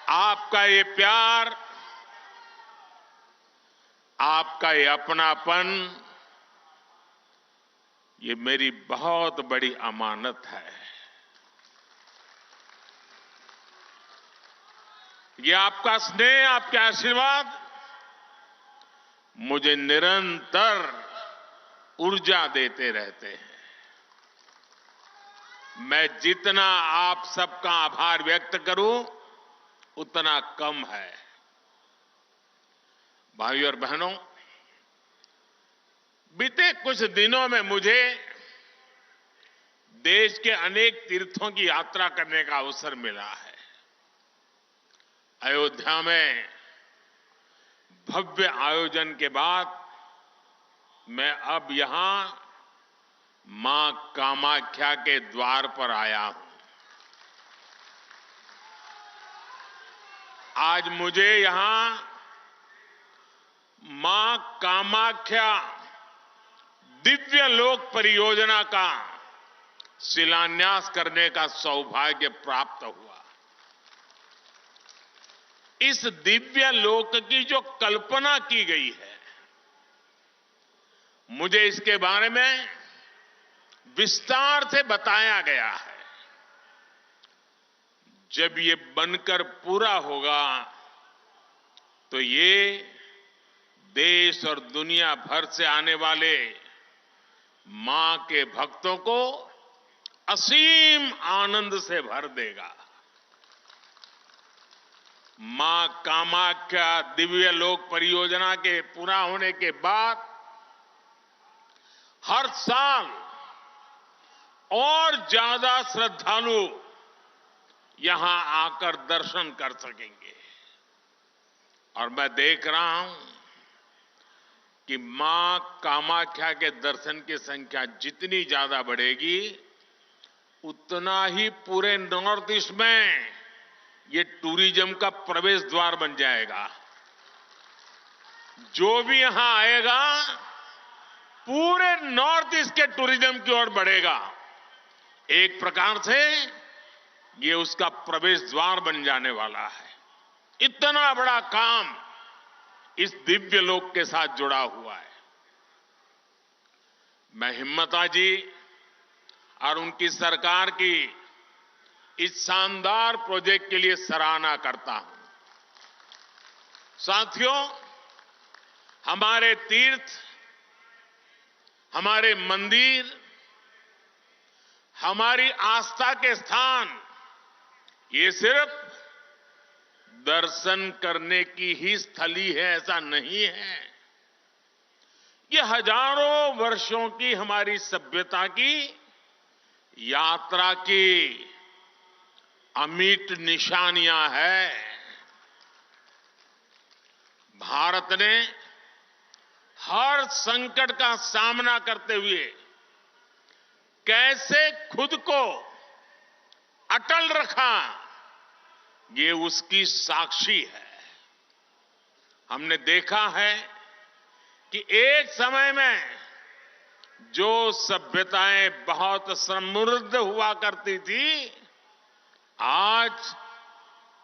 आपका ये प्यार, आपका ये अपनापन, ये मेरी बहुत बड़ी अमानत है। ये आपका स्नेह, आपके आशीर्वाद मुझे निरंतर ऊर्जा देते रहते हैं। मैं जितना आप सबका आभार व्यक्त करूं उतना कम है। भाइयों और बहनों, बीते कुछ दिनों में मुझे देश के अनेक तीर्थों की यात्रा करने का अवसर मिला है। अयोध्या में भव्य आयोजन के बाद मैं अब यहां मां कामाख्या के द्वार पर आया हूं। आज मुझे यहां मां कामाख्या दिव्य लोक परियोजना का शिलान्यास करने का सौभाग्य प्राप्त हुआ। इस दिव्य लोक की जो कल्पना की गई है, मुझे इसके बारे में विस्तार से बताया गया है। जब ये बनकर पूरा होगा तो ये देश और दुनिया भर से आने वाले मां के भक्तों को असीम आनंद से भर देगा। मां कामाख्या दिव्य लोक परियोजना के पूरा होने के बाद हर साल और ज्यादा श्रद्धालु यहां आकर दर्शन कर सकेंगे। और मैं देख रहा हूं कि मां कामाख्या के दर्शन की संख्या जितनी ज्यादा बढ़ेगी, उतना ही पूरे नॉर्थ ईस्ट में ये टूरिज्म का प्रवेश द्वार बन जाएगा। जो भी यहां आएगा पूरे नॉर्थ ईस्ट के टूरिज्म की ओर बढ़ेगा। एक प्रकार से ये उसका प्रवेश द्वार बन जाने वाला है। इतना बड़ा काम इस दिव्य लोक के साथ जुड़ा हुआ है। मैं हिम्मता जी और उनकी सरकार की इस शानदार प्रोजेक्ट के लिए सराहना करता हूं। साथियों, हमारे तीर्थ, हमारे मंदिर, हमारी आस्था के स्थान ये सिर्फ दर्शन करने की ही स्थली है, ऐसा नहीं है। ये हजारों वर्षों की हमारी सभ्यता की यात्रा की अमिट निशानियां हैं। भारत ने हर संकट का सामना करते हुए कैसे खुद को अटल रखा, ये उसकी साक्षी है। हमने देखा है कि एक समय में जो सभ्यताएं बहुत समृद्ध हुआ करती थी, आज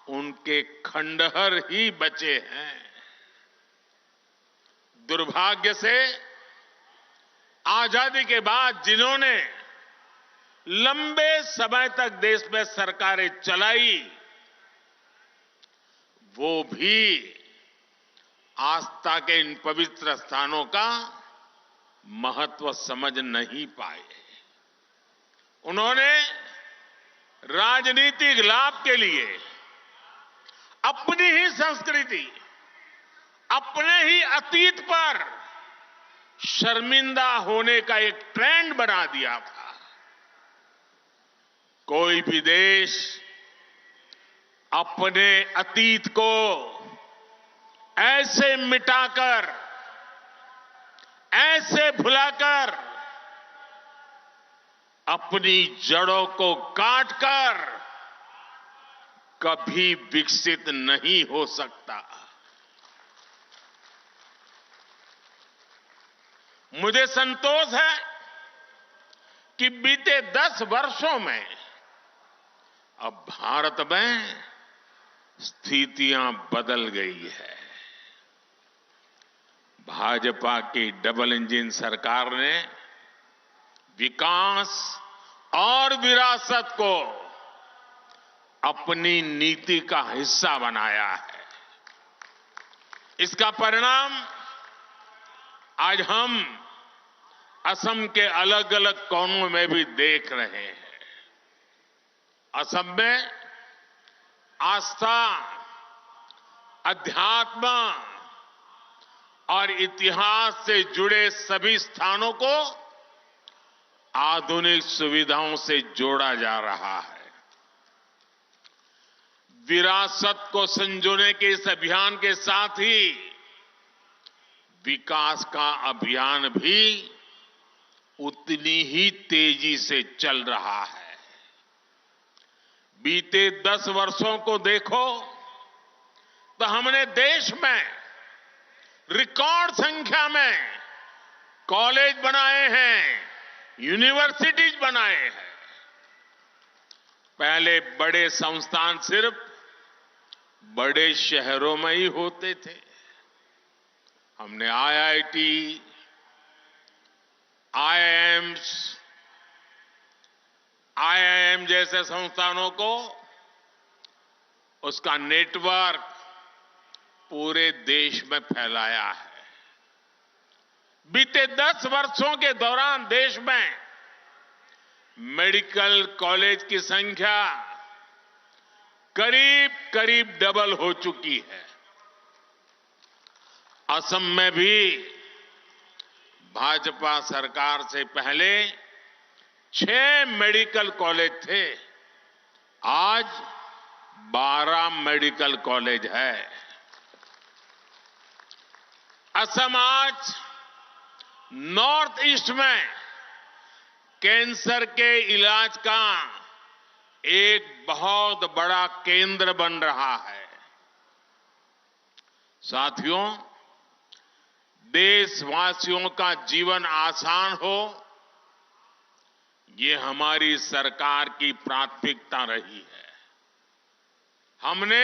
उनके खंडहर ही बचे हैं। दुर्भाग्य से आजादी के बाद जिन्होंने लंबे समय तक देश में सरकारें चलाई, वो भी आस्था के इन पवित्र स्थानों का महत्व समझ नहीं पाए। उन्होंने राजनीतिक लाभ के लिए अपनी ही संस्कृति, अपने ही अतीत पर शर्मिंदा होने का एक ट्रेंड बना दिया था। कोई भी देश अपने अतीत को ऐसे मिटाकर, ऐसे भुलाकर, अपनी जड़ों को काटकर कभी विकसित नहीं हो सकता। मुझे संतोष है कि बीते 10 वर्षों में अब भारत में स्थितियां बदल गई है। भाजपा की डबल इंजन सरकार ने विकास और विरासत को अपनी नीति का हिस्सा बनाया है। इसका परिणाम आज हम असम के अलग अलग कोनों में भी देख रहे हैं। असम में आस्था, अध्यात्म और इतिहास से जुड़े सभी स्थानों को आधुनिक सुविधाओं से जोड़ा जा रहा है। विरासत को संजोने के इस अभियान के साथ ही विकास का अभियान भी उतनी ही तेजी से चल रहा है। बीते 10 वर्षों को देखो तो हमने देश में रिकॉर्ड संख्या में कॉलेज बनाए हैं, यूनिवर्सिटीज बनाए हैं। पहले बड़े संस्थान सिर्फ बड़े शहरों में ही होते थे। हमने आईआईटी, आईआईएम जैसे संस्थानों को उसका नेटवर्क पूरे देश में फैलाया है। बीते 10 वर्षों के दौरान देश में मेडिकल कॉलेज की संख्या करीब करीब डबल हो चुकी है। असम में भी भाजपा सरकार से पहले 6 मेडिकल कॉलेज थे, आज 12 मेडिकल कॉलेज है। असम आज नॉर्थ ईस्ट में कैंसर के इलाज का एक बहुत बड़ा केंद्र बन रहा है। साथियों, देशवासियों का जीवन आसान हो, ये हमारी सरकार की प्राथमिकता रही है। हमने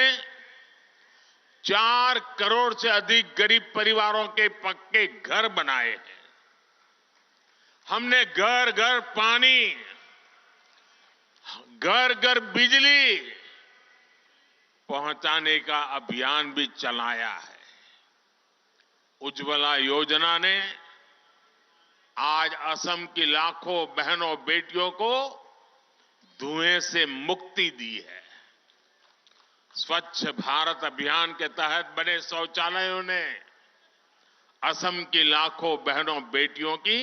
4 करोड़ से अधिक गरीब परिवारों के पक्के घर बनाए हैं। हमने घर घर पानी, घर घर बिजली पहुंचाने का अभियान भी चलाया है। उज्ज्वला योजना ने आज असम की लाखों बहनों बेटियों को धुएं से मुक्ति दी है। स्वच्छ भारत अभियान के तहत बने शौचालयों ने असम की लाखों बहनों बेटियों की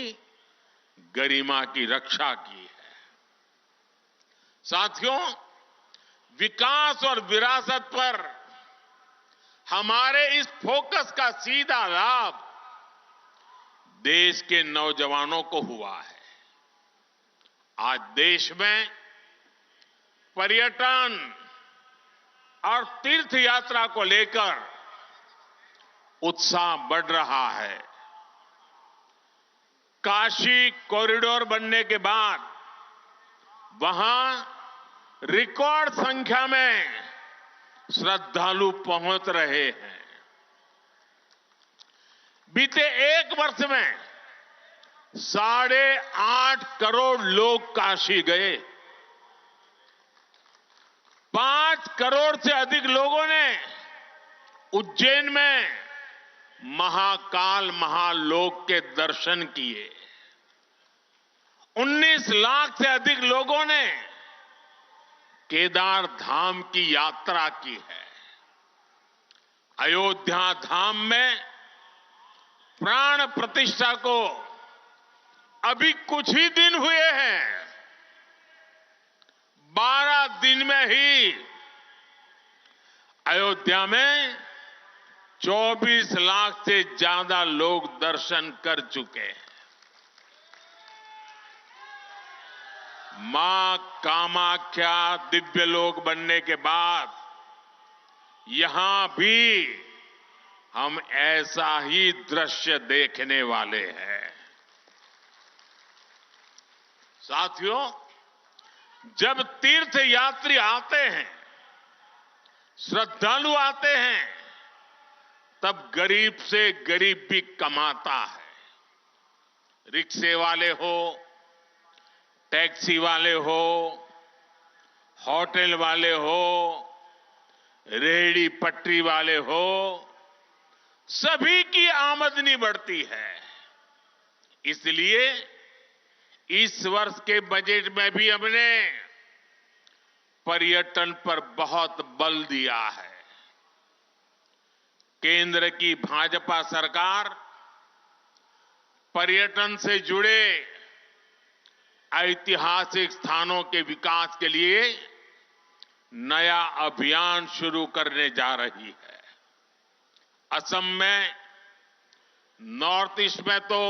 गरिमा की रक्षा की है। साथियों, विकास और विरासत पर हमारे इस फोकस का सीधा लाभ देश के नौजवानों को हुआ है। आज देश में पर्यटन और तीर्थ यात्रा को लेकर उत्साह बढ़ रहा है। काशी कॉरिडोर बनने के बाद वहां रिकॉर्ड संख्या में श्रद्धालु पहुंच रहे हैं। बीते 1 वर्ष में 8.5 करोड़ लोग काशी गए। 5 करोड़ से अधिक लोगों ने उज्जैन में महाकाल महालोक के दर्शन किए। 19 लाख से अधिक लोगों ने केदार धाम की यात्रा की है। अयोध्या धाम में प्राण प्रतिष्ठा को अभी कुछ ही दिन हुए हैं। 12 दिन में ही अयोध्या में 24 लाख से ज्यादा लोग दर्शन कर चुके हैं। मां कामाख्या दिव्य लोक बनने के बाद यहां भी हम ऐसा ही दृश्य देखने वाले हैं। साथियों, जब तीर्थ यात्री आते हैं, श्रद्धालु आते हैं, तब गरीब से गरीब भी कमाता है। रिक्शे वाले हो, टैक्सी वाले हो, होटल वाले हो, रेहड़ी पटरी वाले हो, सभी की आमदनी बढ़ती है। इसलिए इस वर्ष के बजट में भी हमने पर्यटन पर बहुत बल दिया है। केंद्र की भाजपा सरकार पर्यटन से जुड़े ऐतिहासिक स्थानों के विकास के लिए नया अभियान शुरू करने जा रही है। असम में, नॉर्थ ईस्ट में तो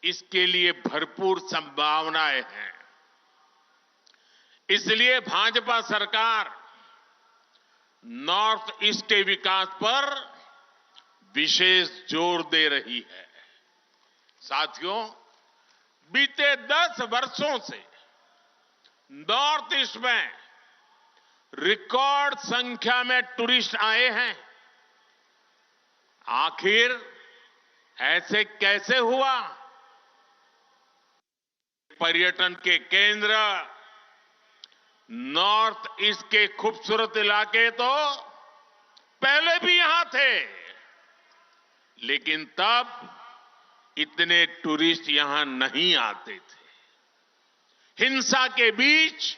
इसके लिए भरपूर संभावनाएं हैं। इसलिए भाजपा सरकार नॉर्थ ईस्ट के विकास पर विशेष जोर दे रही है। साथियों, बीते 10 वर्षों से नॉर्थ ईस्ट में रिकॉर्ड संख्या में टूरिस्ट आए हैं। आखिर ऐसे कैसे हुआ? पर्यटन के केंद्र नॉर्थ ईस्ट के खूबसूरत इलाके तो पहले भी यहां थे, लेकिन तब इतने टूरिस्ट यहां नहीं आते थे। हिंसा के बीच,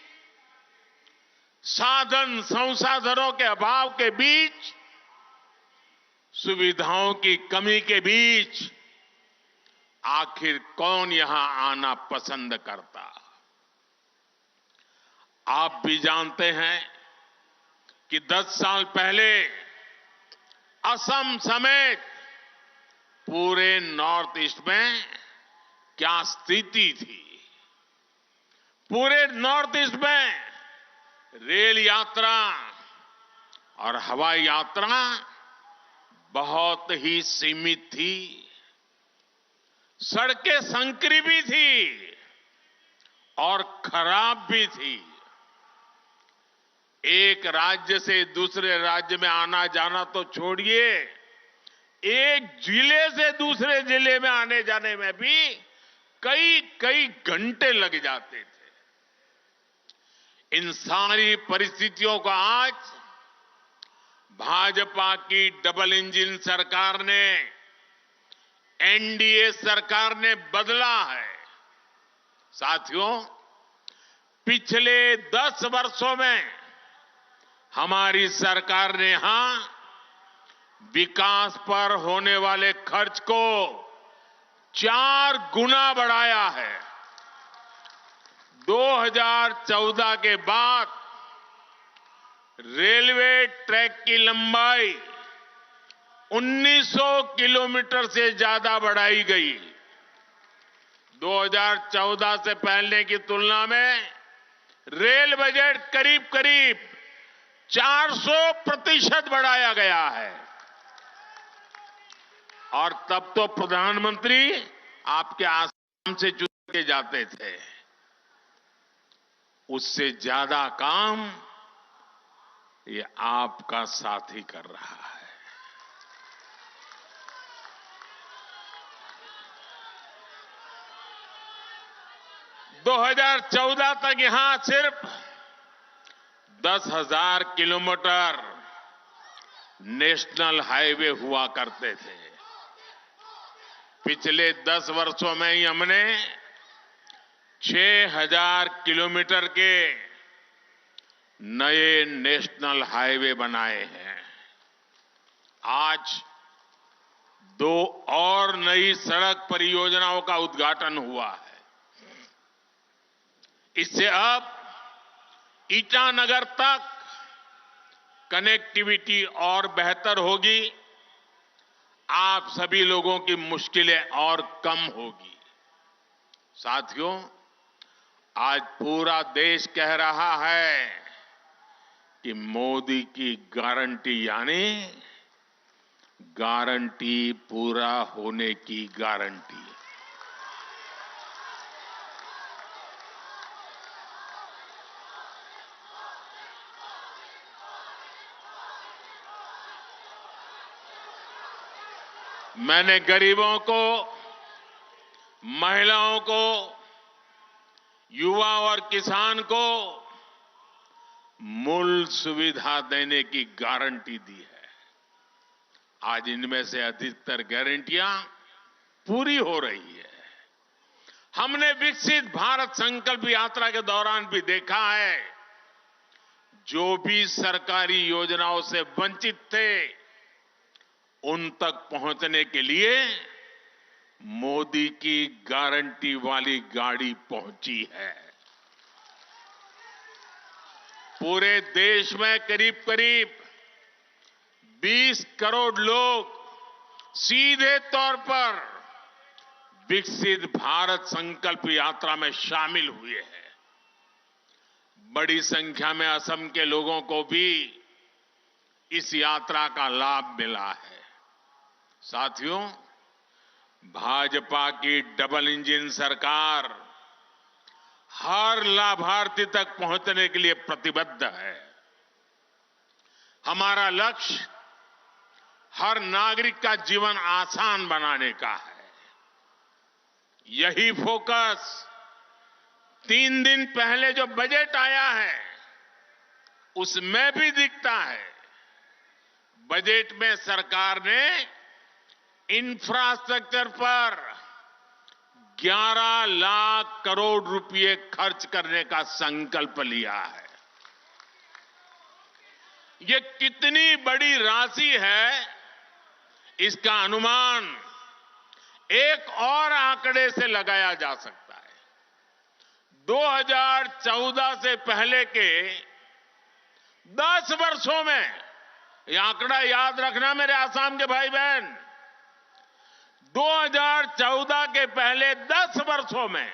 साधन संसाधनों के अभाव के बीच, सुविधाओं की कमी के बीच आखिर कौन यहां आना पसंद करता? आप भी जानते हैं कि 10 साल पहले असम समेत पूरे नॉर्थ ईस्ट में क्या स्थिति थी। पूरे नॉर्थ ईस्ट में रेल यात्रा और हवाई यात्रा बहुत ही सीमित थी। सड़कें संकरी भी थी और खराब भी थी। एक राज्य से दूसरे राज्य में आना जाना तो छोड़िए, एक जिले से दूसरे जिले में आने जाने में भी कई घंटे लग जाते थे। इन सारी परिस्थितियों को आज भाजपा की डबल इंजन सरकार ने, एनडीए सरकार ने बदला है। साथियों, पिछले 10 वर्षों में हमारी सरकार ने यहां विकास पर होने वाले खर्च को 4 गुना बढ़ाया है। 2014 के बाद रेलवे ट्रैक की लंबाई 1900 किलोमीटर से ज्यादा बढ़ाई गई। 2014 से पहले की तुलना में रेल बजट करीब 400% बढ़ाया गया है। और तब तो प्रधानमंत्री आपके आसाम से चुन के जाते थे। उससे ज्यादा काम ये आपका साथी कर रहा है। दो 2014 तक यहां सिर्फ 10,000 किलोमीटर नेशनल हाईवे हुआ करते थे। पिछले 10 वर्षों में ही हमने 6,000 किलोमीटर के नए नेशनल हाईवे बनाए हैं। आज 2 और नई सड़क परियोजनाओं का उद्घाटन हुआ है। इससे अब ईटानगर तक कनेक्टिविटी और बेहतर होगी। आप सभी लोगों की मुश्किलें और कम होगी। साथियों, आज पूरा देश कह रहा है कि मोदी की गारंटी यानी गारंटी पूरा होने की गारंटी। मैंने गरीबों को, महिलाओं को, युवा और किसान को मूल सुविधा देने की गारंटी दी है। आज इनमें से अधिकतर गारंटियां पूरी हो रही है। हमने विकसित भारत संकल्प यात्रा के दौरान भी देखा है, जो भी सरकारी योजनाओं से वंचित थे, उन तक पहुंचने के लिए मोदी की गारंटी वाली गाड़ी पहुंची है। पूरे देश में करीब करीब 20 करोड़ लोग सीधे तौर पर विकसित भारत संकल्प यात्रा में शामिल हुए हैं। बड़ी संख्या में असम के लोगों को भी इस यात्रा का लाभ मिला है। साथियों, भाजपा की डबल इंजन सरकार हर लाभार्थी तक पहुंचने के लिए प्रतिबद्ध है। हमारा लक्ष्य हर नागरिक का जीवन आसान बनाने का है। यही फोकस 3 दिन पहले जो बजट आया है उसमें भी दिखता है। बजट में सरकार ने इंफ्रास्ट्रक्चर पर 11 लाख करोड़ रुपए खर्च करने का संकल्प लिया है। ये कितनी बड़ी राशि है, इसका अनुमान एक और आंकड़े से लगाया जा सकता है। 2014 से पहले के 10 वर्षों में, यह आंकड़ा याद रखना मेरे आसाम के भाई बहन, 2014 के पहले 10 वर्षों में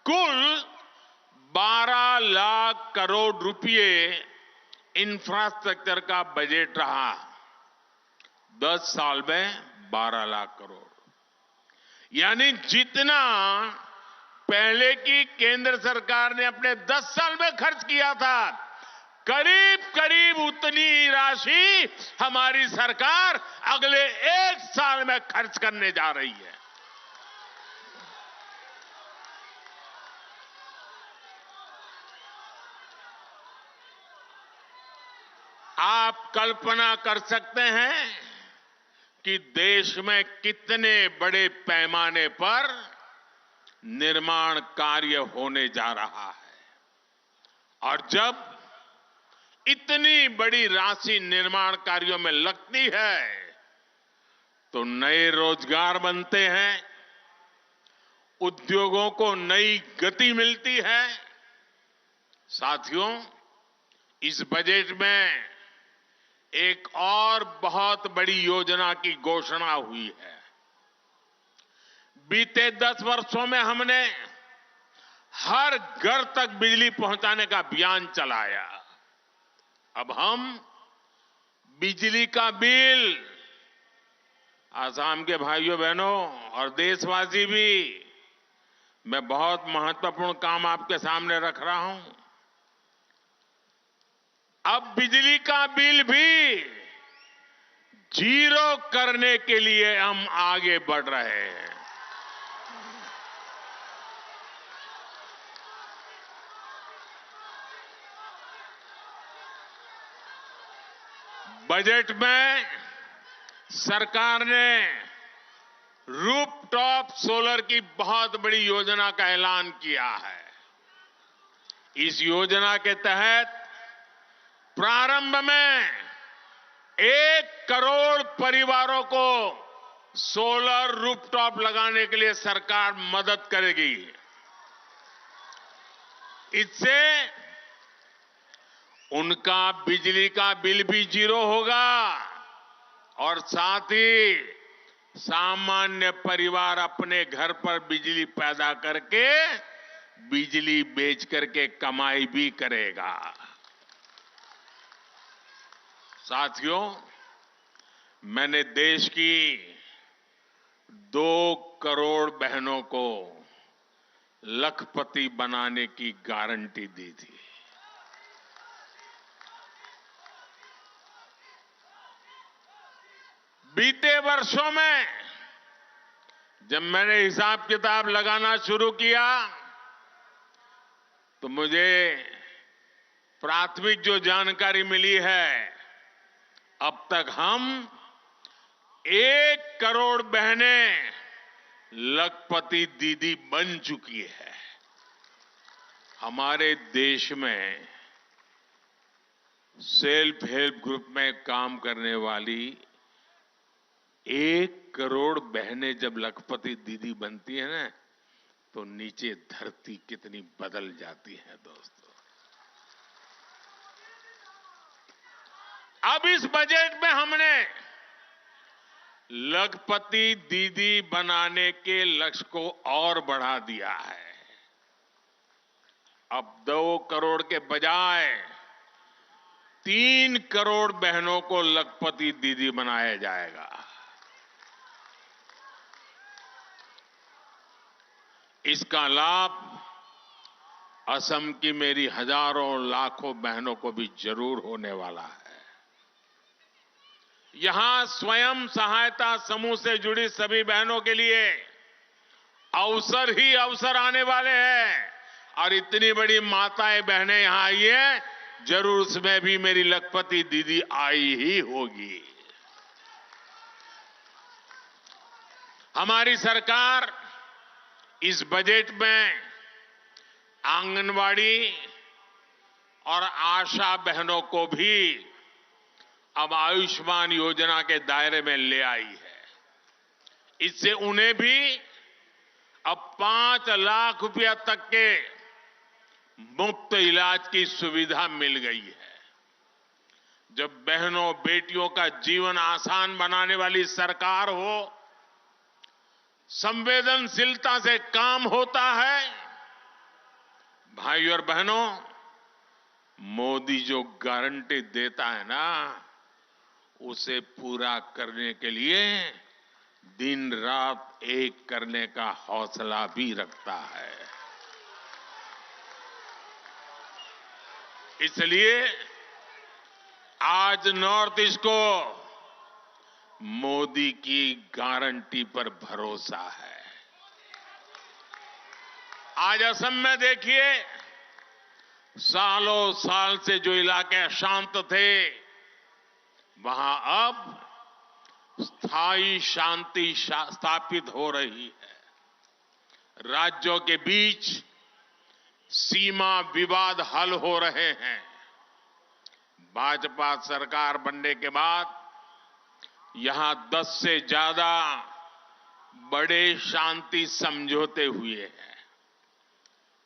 कुल 12 लाख करोड़ रुपए इंफ्रास्ट्रक्चर का बजट रहा। 10 साल में 12 लाख करोड़, यानी जितना पहले की केंद्र सरकार ने अपने 10 साल में खर्च किया था, करीब करीब उतनी राशि हमारी सरकार अगले 1 साल में खर्च करने जा रही है। आप कल्पना कर सकते हैं कि देश में कितने बड़े पैमाने पर निर्माण कार्य होने जा रहा है। और जब इतनी बड़ी राशि निर्माण कार्यों में लगती है तो नए रोजगार बनते हैं, उद्योगों को नई गति मिलती है। साथियों, इस बजट में एक और बहुत बड़ी योजना की घोषणा हुई है। बीते 10 वर्षों में हमने हर घर तक बिजली पहुंचाने का अभियान चलाया। अब हम बिजली का बिल, आसाम के भाइयों बहनों और देशवासी भी, मैं बहुत महत्वपूर्ण काम आपके सामने रख रहा हूं। अब बिजली का बिल भी 0 करने के लिए हम आगे बढ़ रहे हैं। बजट में सरकार ने रूफटॉप सोलर की बहुत बड़ी योजना का ऐलान किया है। इस योजना के तहत प्रारंभ में 1 करोड़ परिवारों को सोलर रूफटॉप लगाने के लिए सरकार मदद करेगी। इससे उनका बिजली का बिल भी 0 होगा और साथ ही सामान्य परिवार अपने घर पर बिजली पैदा करके बिजली बेच करके कमाई भी करेगा। साथियों, मैंने देश की 2 करोड़ बहनों को लखपति बनाने की गारंटी दी थी। बीते वर्षों में जब मैंने हिसाब किताब लगाना शुरू किया तो मुझे प्राथमिक जो जानकारी मिली है, अब तक हम 1 करोड़ बहनें लखपति दीदी बन चुकी है। हमारे देश में सेल्फ हेल्प ग्रुप में काम करने वाली 1 करोड़ बहनें जब लखपति दीदी बनती है ना, तो नीचे धरती कितनी बदल जाती है दोस्तों। अब इस बजट में हमने लखपति दीदी बनाने के लक्ष्य को और बढ़ा दिया है। अब 2 करोड़ के बजाय 3 करोड़ बहनों को लखपति दीदी बनाया जाएगा। इसका लाभ असम की मेरी हजारों लाखों बहनों को भी जरूर होने वाला है। यहां स्वयं सहायता समूह से जुड़ी सभी बहनों के लिए अवसर ही अवसर आने वाले हैं, और इतनी बड़ी माताएं बहनें यहां आई है, जरूर उसमें भी मेरी लखपति दीदी आई ही होगी। हमारी सरकार इस बजट में आंगनवाड़ी और आशा बहनों को भी अब आयुष्मान योजना के दायरे में ले आई है। इससे उन्हें भी अब 5 लाख रुपया तक के मुफ्त इलाज की सुविधा मिल गई है। जब बहनों बेटियों का जीवन आसान बनाने वाली सरकार हो, संवेदनशीलता से काम होता है, भाइयों और बहनों, मोदी जो गारंटी देता है ना, उसे पूरा करने के लिए दिन रात एक करने का हौसला भी रखता है। इसलिए आज नॉर्थ ईस्ट को मोदी की गारंटी पर भरोसा है। आज असम में देखिए, सालों साल से जो इलाके अशांत थे, वहां अब स्थायी शांति स्थापित हो रही है। राज्यों के बीच सीमा विवाद हल हो रहे हैं। भाजपा सरकार बनने के बाद यहां 10 से ज्यादा बड़े शांति समझौते हुए हैं।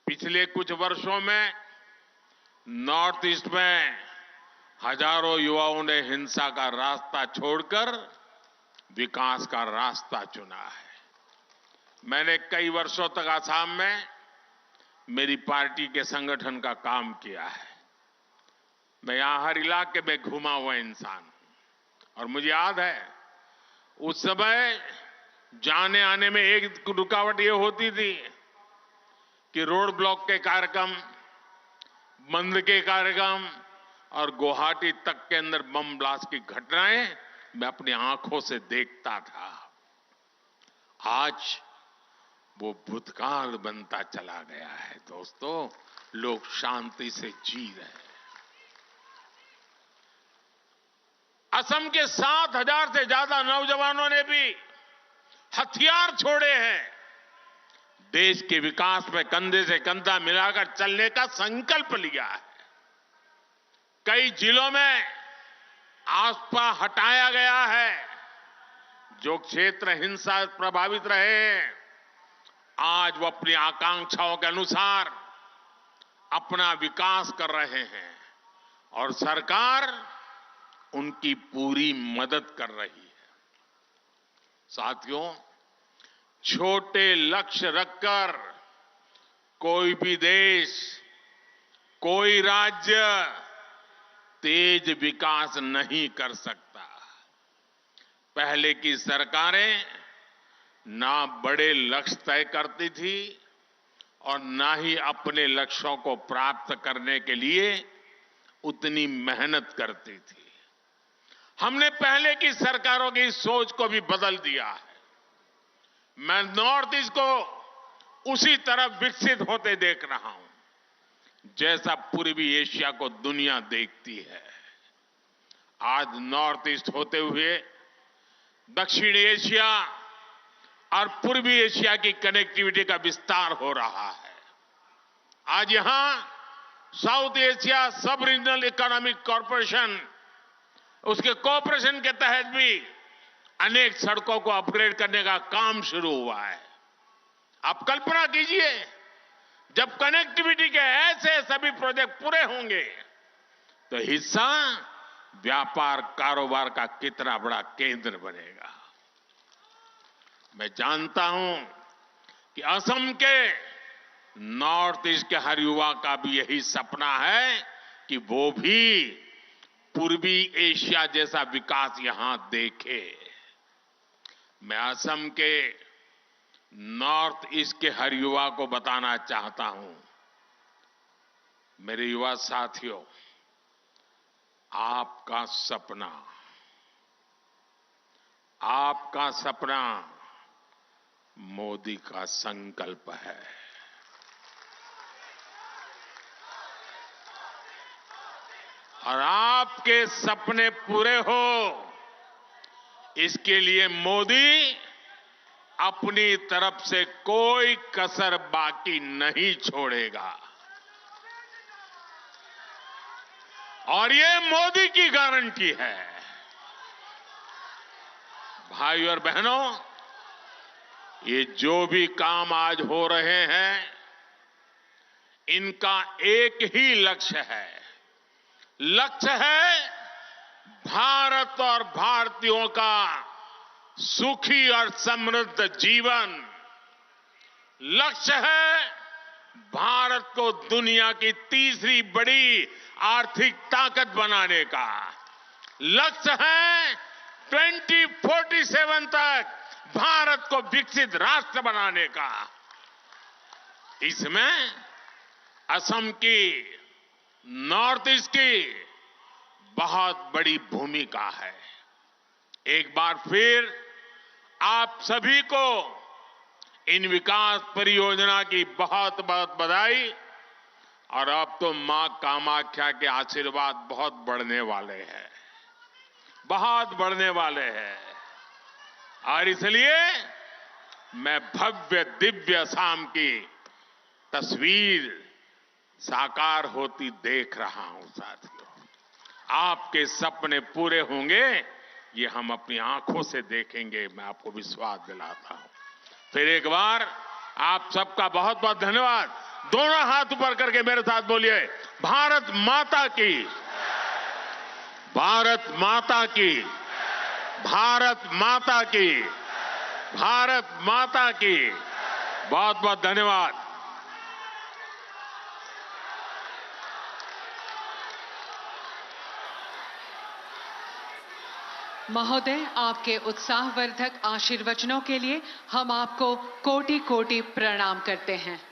पिछले कुछ वर्षों में नॉर्थ ईस्ट में हजारों युवाओं ने हिंसा का रास्ता छोड़कर विकास का रास्ता चुना है। मैंने कई वर्षों तक आसाम में मेरी पार्टी के संगठन का काम किया है। मैं यहां हर इलाके में घुमा हुआ इंसान हूं, और मुझे याद है उस समय जाने आने में एक रुकावट ये होती थी कि रोड ब्लॉक के कार्यक्रम, बंद के कार्यक्रम और गुवाहाटी तक के अंदर बम ब्लास्ट की घटनाएं मैं अपनी आंखों से देखता था। आज वो भूतकाल बनता चला गया है दोस्तों। लोग शांति से जी रहे हैं। असम के 7,000 से ज्यादा नौजवानों ने भी हथियार छोड़े हैं। देश के विकास में कंधे से कंधा मिलाकर चलने का संकल्प लिया है। कई जिलों में आस्था हटाया गया है। जो क्षेत्र हिंसा प्रभावित रहे, आज वो अपनी आकांक्षाओं के अनुसार अपना विकास कर रहे हैं, और सरकार उनकी पूरी मदद कर रही है। साथियों, छोटे लक्ष्य रखकर कोई भी देश, कोई राज्य तेज विकास नहीं कर सकता। पहले की सरकारें ना बड़े लक्ष्य तय करती थी और ना ही अपने लक्ष्यों को प्राप्त करने के लिए उतनी मेहनत करती थी। हमने पहले की सरकारों की सोच को भी बदल दिया है। मैं नॉर्थ ईस्ट को उसी तरफ विकसित होते देख रहा हूं जैसा पूर्वी एशिया को दुनिया देखती है। आज नॉर्थ ईस्ट होते हुए दक्षिण एशिया और पूर्वी एशिया की कनेक्टिविटी का विस्तार हो रहा है। आज यहां साउथ एशिया सब रीजनल इकोनॉमिक कॉरपोरेशन, उसके कोऑपरेशन के तहत भी अनेक सड़कों को अपग्रेड करने का काम शुरू हुआ है। आप कल्पना कीजिए, जब कनेक्टिविटी के ऐसे सभी प्रोजेक्ट पूरे होंगे तो हिस्सा व्यापार कारोबार का कितना बड़ा केंद्र बनेगा। मैं जानता हूं कि असम के नॉर्थ ईस्ट के हर युवा का भी यही सपना है कि वो भी पूर्वी एशिया जैसा विकास यहां देखे। मैं असम के नॉर्थ ईस्ट के हर युवा को बताना चाहता हूं, मेरे युवा साथियों, आपका सपना मोदी का संकल्प है। और आपके सपने पूरे हो, इसके लिए मोदी अपनी तरफ से कोई कसर बाकी नहीं छोड़ेगा। और ये मोदी की गारंटी है। भाई और बहनों, ये जो भी काम आज हो रहे हैं, इनका एक ही लक्ष्य है। लक्ष्य है भारत और भारतीयों का सुखी और समृद्ध जीवन। लक्ष्य है भारत को दुनिया की तीसरी बड़ी आर्थिक ताकत बनाने का। लक्ष्य है 2047 तक भारत को विकसित राष्ट्र बनाने का। इसमें असम की, नॉर्थ ईस्ट की बहुत बड़ी भूमिका है। एक बार फिर आप सभी को इन विकास परियोजना की बहुत बहुत बधाई। और अब तो मां कामाख्या के आशीर्वाद बहुत बढ़ने वाले हैं, बहुत बढ़ने वाले हैं। और इसलिए मैं भव्य दिव्य असम की तस्वीर साकार होती देख रहा हूं। साथियों, आपके सपने पूरे होंगे, ये हम अपनी आंखों से देखेंगे, मैं आपको विश्वास दिलाता हूं। फिर एक बार आप सबका बहुत बहुत धन्यवाद। दोनों हाथ ऊपर करके मेरे साथ बोलिए, भारत माता की, भारत माता की, भारत माता की, भारत माता की। बहुत बहुत धन्यवाद। महोदय, आपके उत्साहवर्धक आशीर्वचनों के लिए हम आपको कोटि कोटि प्रणाम करते हैं।